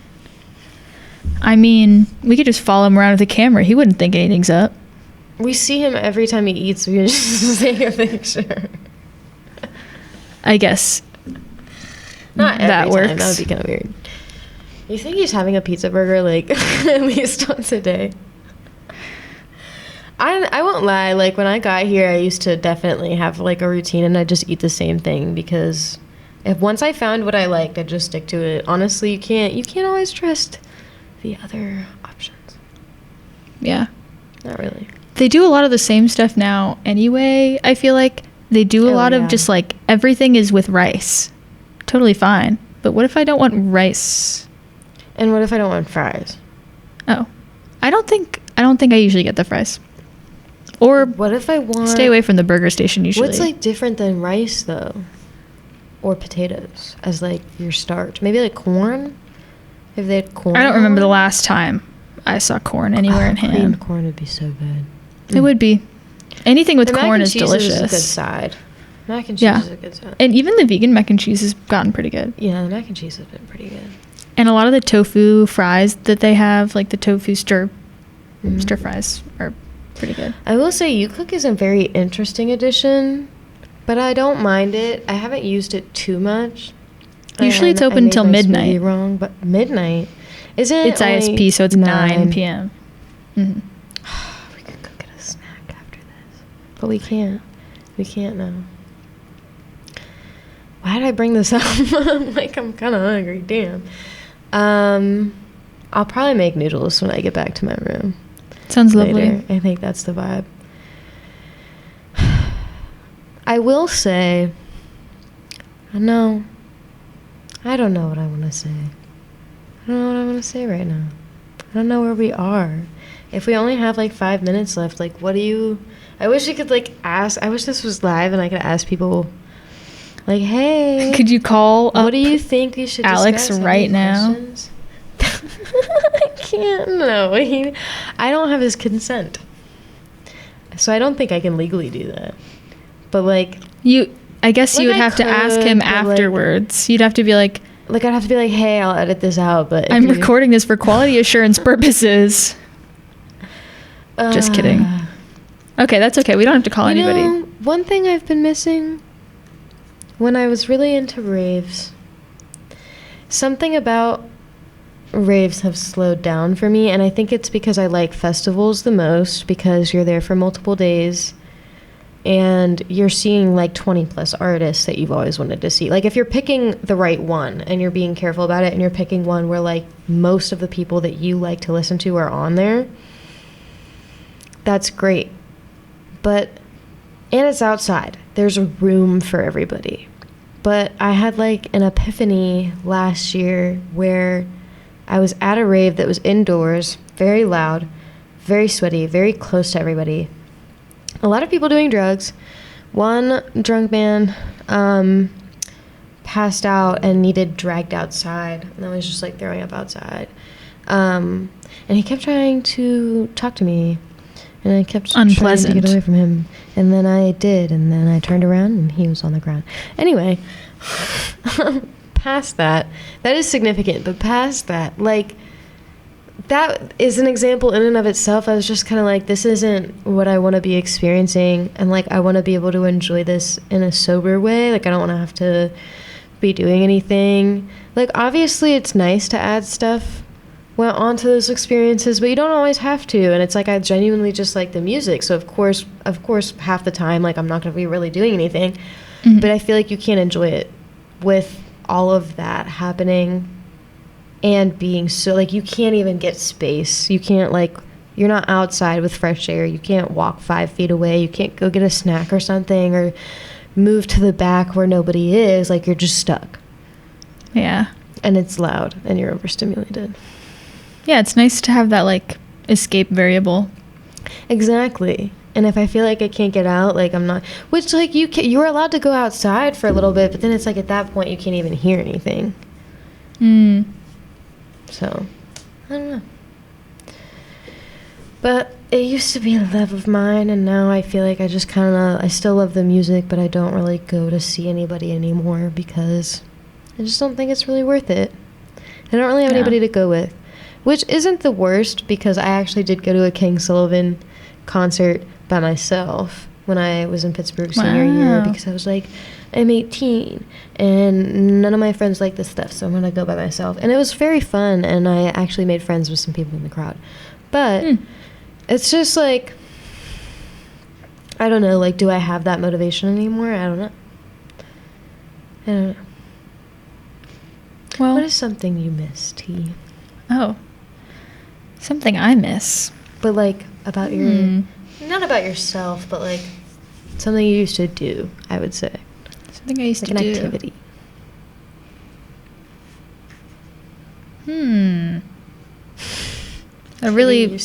I mean, we could just follow him around with a camera. He wouldn't think anything's up. We see him every time he eats. We just take a picture. I guess. Not every that works. Time. That would be kind of weird. You think he's having a pizza burger at least once a day? I won't lie. When I got here, I used to definitely have a routine, and I just eat the same thing because once I found what I liked, I'd just stick to it. Honestly, you can't always trust the other options. Yeah. Not really. They do a lot of the same stuff now anyway. I feel like they do a lot of just everything is with rice. Totally fine. But what if I don't want rice? And what if I don't want fries? Oh. I don't think I usually get the fries. Or what if I want... Stay away from the burger station usually. What's different than rice though? Or potatoes as your starch? Maybe corn? If they had corn. I don't remember the last time I saw corn anywhere in ham. Creamed corn would be so good. It would be. Anything with corn is delicious. Is a good side. Mac and cheese is a good side. And even the vegan mac and cheese has gotten pretty good. Yeah, the mac and cheese has been pretty good. And a lot of the tofu fries that they have, the tofu stir fries, are pretty good. I will say YouCook is a very interesting addition, but I don't mind it. I haven't used it too much. Usually it's open until midnight. Wrong, but midnight isn't it? It's ISP, so it's 9 p.m. Mm-hmm. We could go get a snack after this, but we can't. We can't now. Why did I bring this up? I'm kind of hungry. Damn. I'll probably make noodles when I get back to my room. Sounds lovely. I think that's the vibe. I will say, I I don't know what I want to say. I don't know what I want to say right now. I don't know where we are. If we only have, like, 5 minutes left, like, what do you... I wish you could, like, ask... I wish this was live and I could ask people, like, hey... Could you call what do you think we should Alex discuss? right now? I can't. No. I don't have his consent. So I don't think I can legally do that. But, like... I guess you would have to ask him afterwards. You'd have to be like... Like, I'd have to be like, hey, I'll edit this out, but... I'm recording this for quality assurance purposes. Just kidding. Okay, that's okay. We don't have to call anybody. One thing I've been missing when I was really into raves, something about raves have slowed down for me, and I think it's because I like festivals the most, because you're there for multiple days, and you're seeing, like, 20-plus artists that you've always wanted to see. Like, if you're picking the right one, and you're being careful about it, and you're picking one where, like, most of the people that you like to listen to are on there, that's great. And it's outside. There's a room for everybody. But I had, like, an epiphany last year where I was at a rave that was indoors, very loud, very sweaty, very close to everybody. A lot of people doing drugs. One drunk man passed out and needed dragged outside. And I was just, like, throwing up outside. And he kept trying to talk to me. And I kept trying to get away from him. And then I did. And then I turned around and he was on the ground. Anyway, past that is significant. But past that, like, that is an example in and of itself. I was just kind of like, this isn't what I want to be experiencing. And, like, I want to be able to enjoy this in a sober way. Like, I don't want to have to be doing anything. Like, obviously, it's nice to add stuff onto those experiences, but you don't always have to. And it's like, I genuinely just like the music. So, of course, half the time, like, I'm not going to be really doing anything. Mm-hmm. But I feel like you can't enjoy it with all of that happening and being so, like, you can't even get space. You can't, like, you're not outside with fresh air. You can't walk 5 feet away. You can't go get a snack or something or move to the back where nobody is. Like, you're just stuck. Yeah. And it's loud and you're overstimulated. Yeah, it's nice to have that, like, escape variable. Exactly. And if I feel like I can't get out, like, I'm not... Which, like, you're allowed to go outside for a little bit, but then it's like, at that point, you can't even hear anything. So, I don't know. But it used to be a love of mine, and now I feel like I just kind of... I still love the music, but I don't really go to see anybody anymore because I just don't think it's really worth it. I don't really have anybody to go with. Which isn't the worst, because I actually did go to a King Sullivan concert by myself when I was in Pittsburgh senior year, because I was like, I'm 18, and none of my friends like this stuff, so I'm going to go by myself. And it was very fun, and I actually made friends with some people in the crowd. But it's just like, I don't know, like, do I have that motivation anymore? I don't know. Well, what is something you miss, T? Oh. Something I miss. But, like, about your... Not about yourself, but, like, something you used to do, I would say. Something I used to do. Like an activity. A really...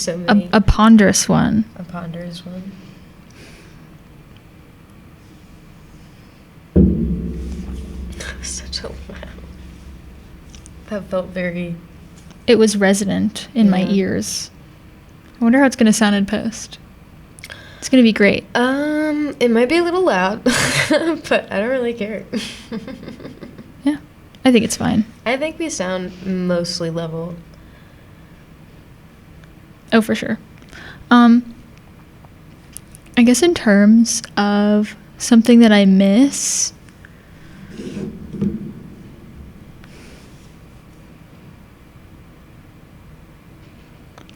a ponderous one. A ponderous one. Such a wow. That felt very... It was resonant in my ears. I wonder how it's going to sound in post. It's going to be great. It might be a little loud, but I don't really care. Yeah, I think it's fine. I think we sound mostly level. Oh, for sure. I guess in terms of something that I miss...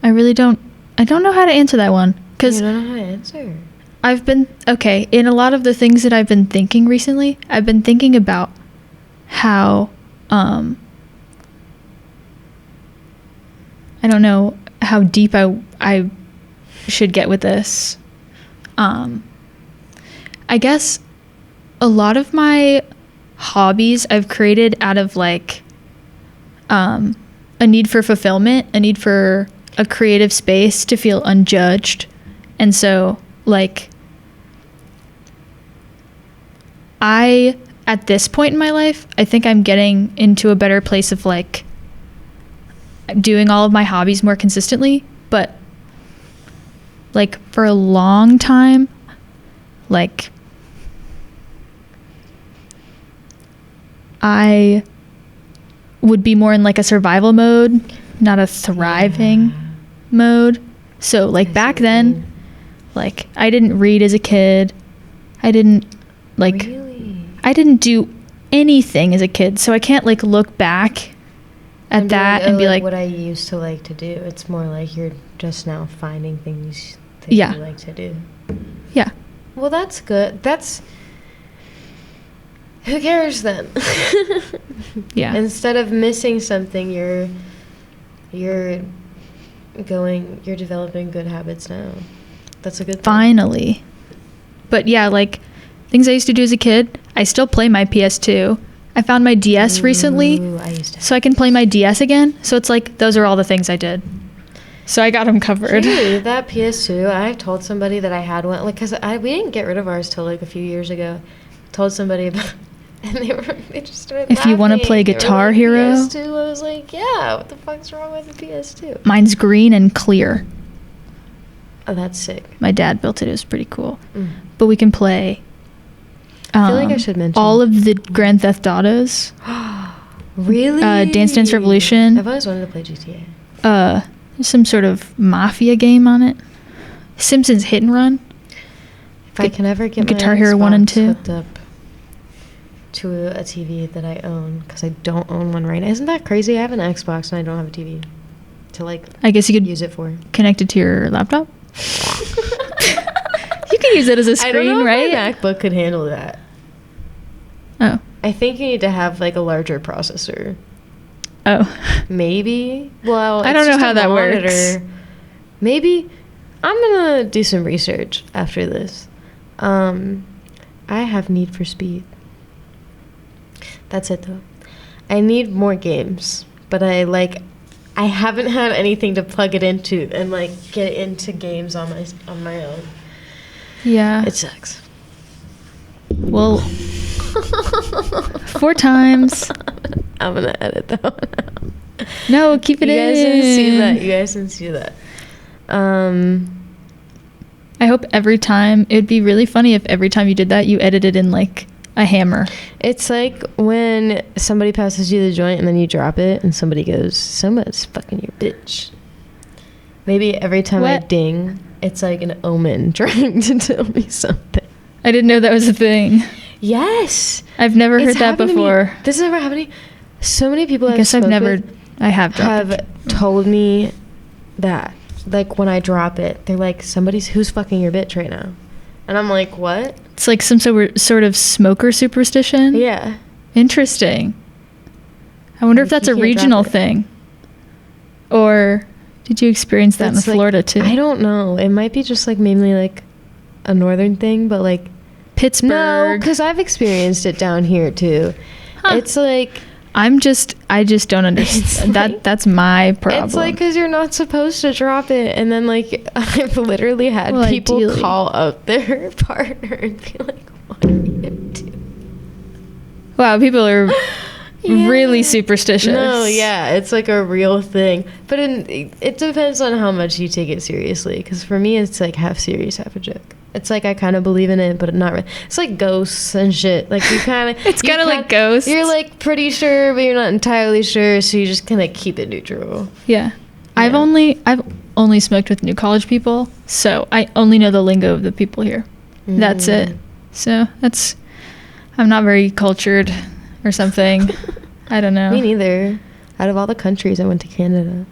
I don't know how to answer that one. You don't know how to answer? In a lot of the things that I've been thinking recently, I've been thinking about how, I don't know how deep I should get with this. I guess a lot of my hobbies I've created out of like a need for fulfillment, a need for a creative space to feel unjudged. And so like at this point in my life, I think I'm getting into a better place of like doing all of my hobbies more consistently. But like for a long time, like I would be more in like a survival mode, not a thriving mode. So like back then, like I didn't read as a kid. I didn't like I didn't do anything as a kid. So I can't like look back at that and be like what I used to like to do. It's more like you're just now finding things that you like to do. Yeah. Well, that's good. Who cares then? Yeah. Instead of missing something, you're developing good habits now. That's a good thing. Finally. But yeah, like things I used to do as a kid, I still play my PS2. I found my DS recently, so I can play my DS again. So it's like those are all the things I did. So I got them covered. Dude, that PS2, I told somebody that I had one, like, because we didn't get rid of ours till like a few years ago. Told somebody about, and they just started laughing. If you want to play Guitar like, Hero. PS2, I was like, yeah, what the fuck's wrong with the PS2? Mine's green and clear. Oh, that's sick. My dad built it. It was pretty cool. But we can play. I feel like I should mention all of the Grand Theft Autos. Really? Dance Dance Revolution. I've always wanted to play GTA. There's some sort of mafia game on it. Simpsons Hit and Run. If I can ever get Guitar my Hero Xbox 1 and 2 hooked up to a TV that I own, because I don't own one right now. Isn't that crazy? I have an Xbox and I don't have a TV to like. I guess you could use it for. Connect it to your laptop. You can use it as a screen, I don't know right? If my MacBook could handle that. Oh. I think you need to have like a larger processor. Oh. Maybe. Well, I don't know how that works. Maybe. I'm gonna do some research after this. I have Need for Speed. That's it though. I need more games, but I haven't had anything to plug it into and like get into games on my own. Yeah. It sucks. Well, 4 times. I'm gonna edit that one out. No, keep it in. You guys didn't see that. I hope every time, it'd be really funny if every time you did that, you edited in like a hammer. It's like when somebody passes you the joint and then you drop it and somebody goes, "Someone's fucking your bitch." Maybe every time I ding, it's like an omen trying to tell me something. I didn't know that was a thing. Yes. I've never heard that before. This is never happening. So many people I have told me that, like, when I drop it, they're like, who's fucking your bitch right now? And I'm like, what? It's like some sort of smoker superstition? Yeah. Interesting. I wonder if that's a regional thing. Or did you experience that in Florida too? I don't know. It might be just like mainly like a northern thing, but like Pittsburgh. No, because I've experienced it down here too. Huh. It's like I just don't understand. That's my problem. It's like because you're not supposed to drop it, and then like I've literally had people call up their partner and be like, "What are you doing?" Wow, people are really superstitious. No, yeah, it's like a real thing, but it depends on how much you take it seriously. Because for me, it's like half serious, half a joke. It's like I kind of believe in it, but not really. It's like ghosts and shit. Like you kind of. It's kind of like ghosts. You're like pretty sure, but you're not entirely sure, so you just kind of keep it neutral. Yeah. I've only smoked with new college people, so I only know the lingo of the people here. That's it. So I'm not very cultured or something. I don't know. Me neither. Out of all the countries, I went to Canada.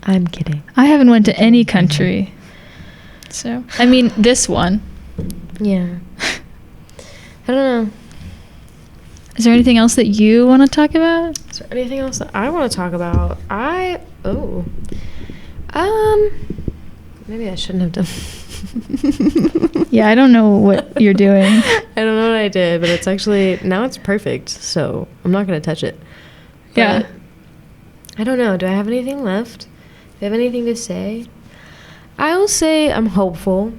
I'm kidding. I haven't went to any country. So, I mean, this one. Yeah. I don't know. Is there anything else that you want to talk about? Is there anything else that I want to talk about? Maybe I shouldn't have done. Yeah, I don't know what you're doing. I don't know what I did, but it's actually, now it's perfect, so I'm not going to touch it. But yeah. I don't know. Do I have anything left? Do I have anything to say? I will say I'm hopeful.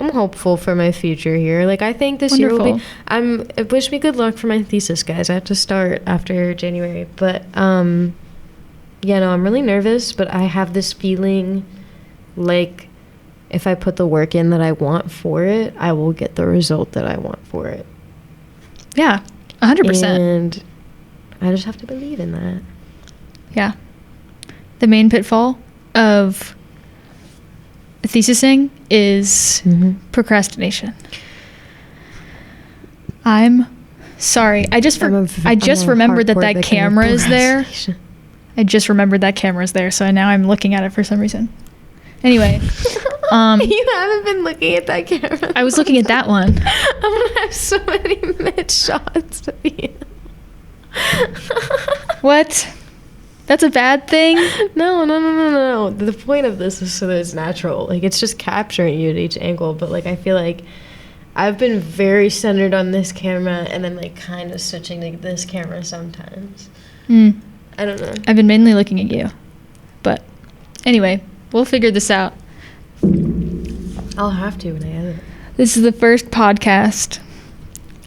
I'm hopeful for my future here. Like, I think this year will be... wish me good luck for my thesis, guys. I have to start after January. But, yeah, no, I'm really nervous, but I have this feeling like if I put the work in that I want for it, I will get the result that I want for it. Yeah, 100%. And I just have to believe in that. Yeah. The main pitfall of thesising is procrastination. I'm sorry. I just remembered that camera is there. I just remembered that camera is there, so now I'm looking at it for some reason. Anyway, you haven't been looking at that camera. I was looking at that one. I'm gonna have so many mid shots of you. What? That's a bad thing? No. The point of this is so that it's natural. Like, it's just capturing you at each angle. But, like, I feel like I've been very centered on this camera and then, like, kind of switching to this camera sometimes. I don't know. I've been mainly looking at you. But anyway, we'll figure this out. I'll have to when I edit. This is the first podcast.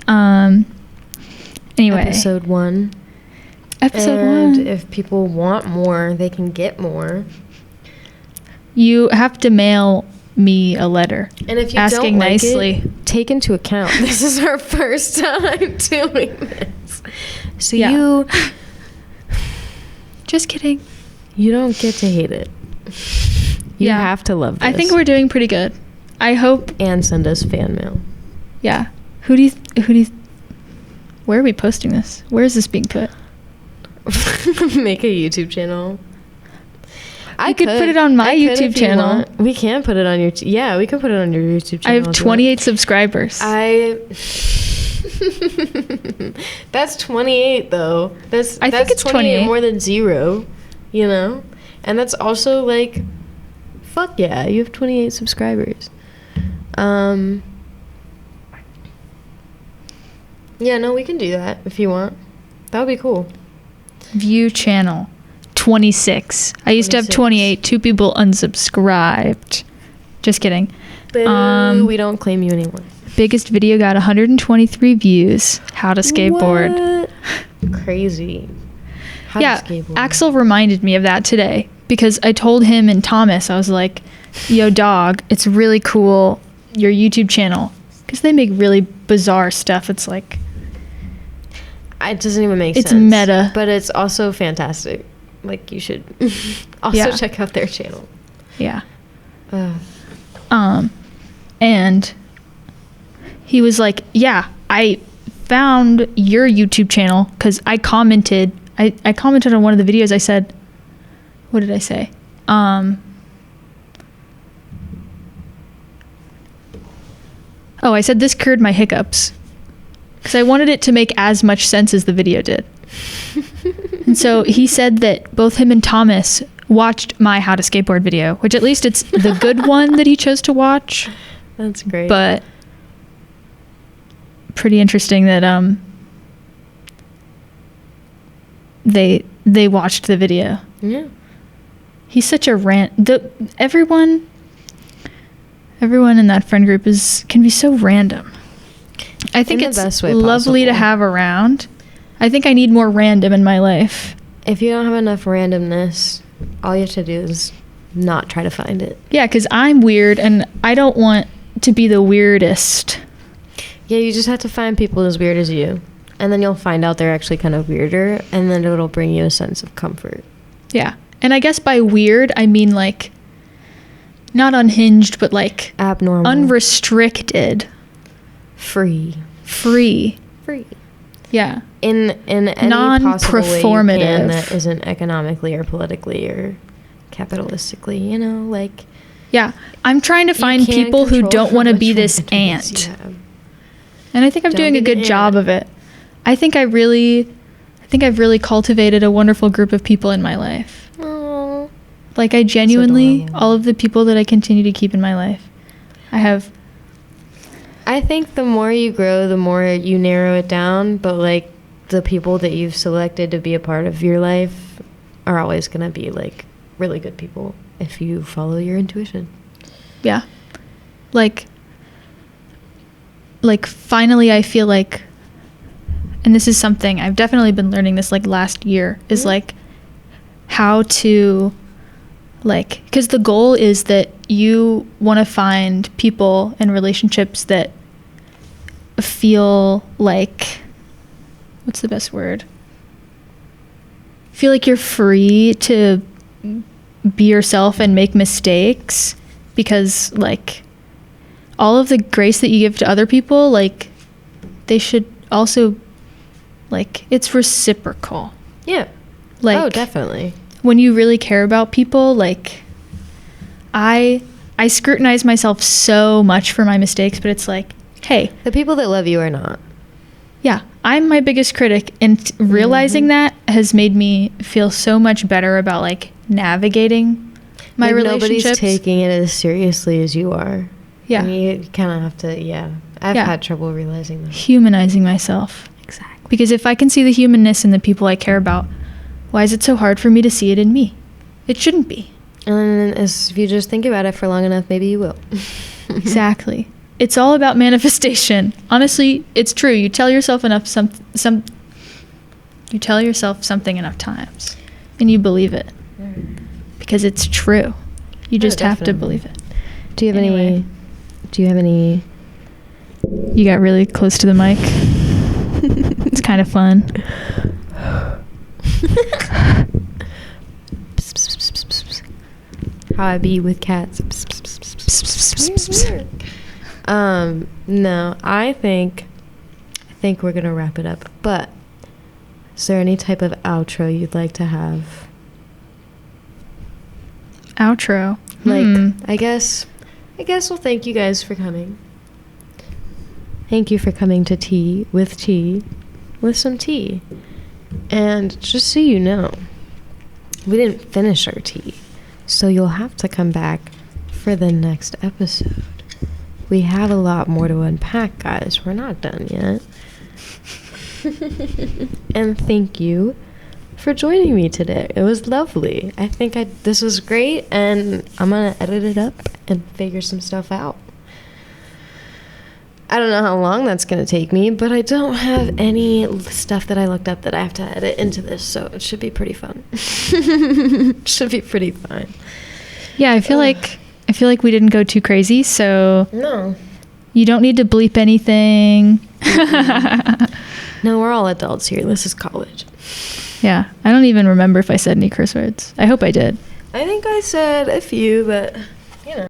Anyway. Episode 1. And if people want more, they can get more. You have to mail me a letter. And if you asking don't like nicely, take into account this is our first time doing this. So you just kidding. You don't get to hate it. You have to love this. I think we're doing pretty good. I hope. And send us fan mail. Yeah. Where are we posting this? Where is this being put? Make a YouTube channel. I could put it on my YouTube channel. We can put it on your... yeah, we can put it on your YouTube channel. I have 28 subscribers. That's 28, though. I think it's 28 more than 0, you know? And that's also, like... fuck yeah, you have 28 subscribers. Yeah, no, we can do that if you want. That would be cool. View channel 26. I used to have 28. 2 people unsubscribed. Just kidding. Boo, we don't claim you anymore. Biggest video got 123 views. How to skateboard. What? Crazy. How to skateboard. Axel reminded me of that today because I told him and Thomas, I was like, yo dog, it's really cool, your YouTube channel, because they make really bizarre stuff. It's like, it doesn't even make sense. It's meta. But it's also fantastic. Like, you should also check out their channel. Yeah. And he was like, yeah, I found your YouTube channel because I commented. I commented on one of the videos. I said, what did I say? I said this cured my hiccups. Because I wanted it to make as much sense as the video did. And so he said that both him and Thomas watched my How to Skateboard video, which at least it's the good one that he chose to watch. That's great. But pretty interesting that they watched the video. Yeah. He's such a everyone in that friend group can be so random. I think it's lovely to have around. I think I need more random in my life. If you don't have enough randomness, all you have to do is not try to find it. Yeah, because I'm weird and I don't want to be the weirdest. Yeah, you just have to find people as weird as you. And then you'll find out they're actually kind of weirder, and then it'll bring you a sense of comfort. Yeah. And I guess by weird, I mean like not unhinged, but like abnormal, unrestricted. Free. Yeah. In any possible way you can that isn't economically or politically or capitalistically, you know, like. Yeah. I'm trying to find people who don't want to be this ant. And I think I'm doing a good job of it. I think I've really cultivated a wonderful group of people in my life. Aww. Like I genuinely, all of the people that I continue to keep in my life I think the more you grow, the more you narrow it down, but like the people that you've selected to be a part of your life are always going to be like really good people if you follow your intuition. Yeah. Like finally I feel like, and this is something I've definitely been learning this like last year, is like how to like, because the goal is that you want to find people and relationships that feel like, what's the best word? Feel like you're free to be yourself and make mistakes, because like all of the grace that you give to other people, like they should also, like, it's reciprocal. Yeah. Like, oh, definitely. When you really care about people, like I scrutinize myself so much for my mistakes, but it's like, hey, the people that love you are not. Yeah, I'm my biggest critic, and realizing that has made me feel so much better about like navigating my relationships. Nobody's taking it as seriously as you are. Yeah. And you kind of have to, I've had trouble realizing that. Humanizing myself. Exactly. Because if I can see the humanness in the people I care about, why is it so hard for me to see it in me? It shouldn't be. And if you just think about it for long enough, maybe you will. Exactly. It's all about manifestation. Honestly, it's true. You tell yourself you tell yourself something enough times, and you believe it. Because it's true. You just have to believe it. Do you have any? You got really close to the mic. It's kind of fun. How I be with cats. No, I think we're gonna wrap it up. But is there any type of outro you'd like to have? Outro. Like, I guess we'll thank you guys for coming. Thank you for coming to Tea with some tea. And just so you know, we didn't finish our tea, so you'll have to come back for the next episode. We have a lot more to unpack, guys. We're not done yet. And thank you for joining me today. It was lovely. I think this was great, and I'm gonna edit it up and figure some stuff out. I don't know how long that's gonna take me, but I don't have any stuff that I looked up that I have to edit into this, so it should be pretty fun. Should be pretty fun. Yeah, I feel like we didn't go too crazy, so no, you don't need to bleep anything. No, we're all adults here. This is college. Yeah, I don't even remember if I said any curse words. I hope I did. I think I said a few, but you know.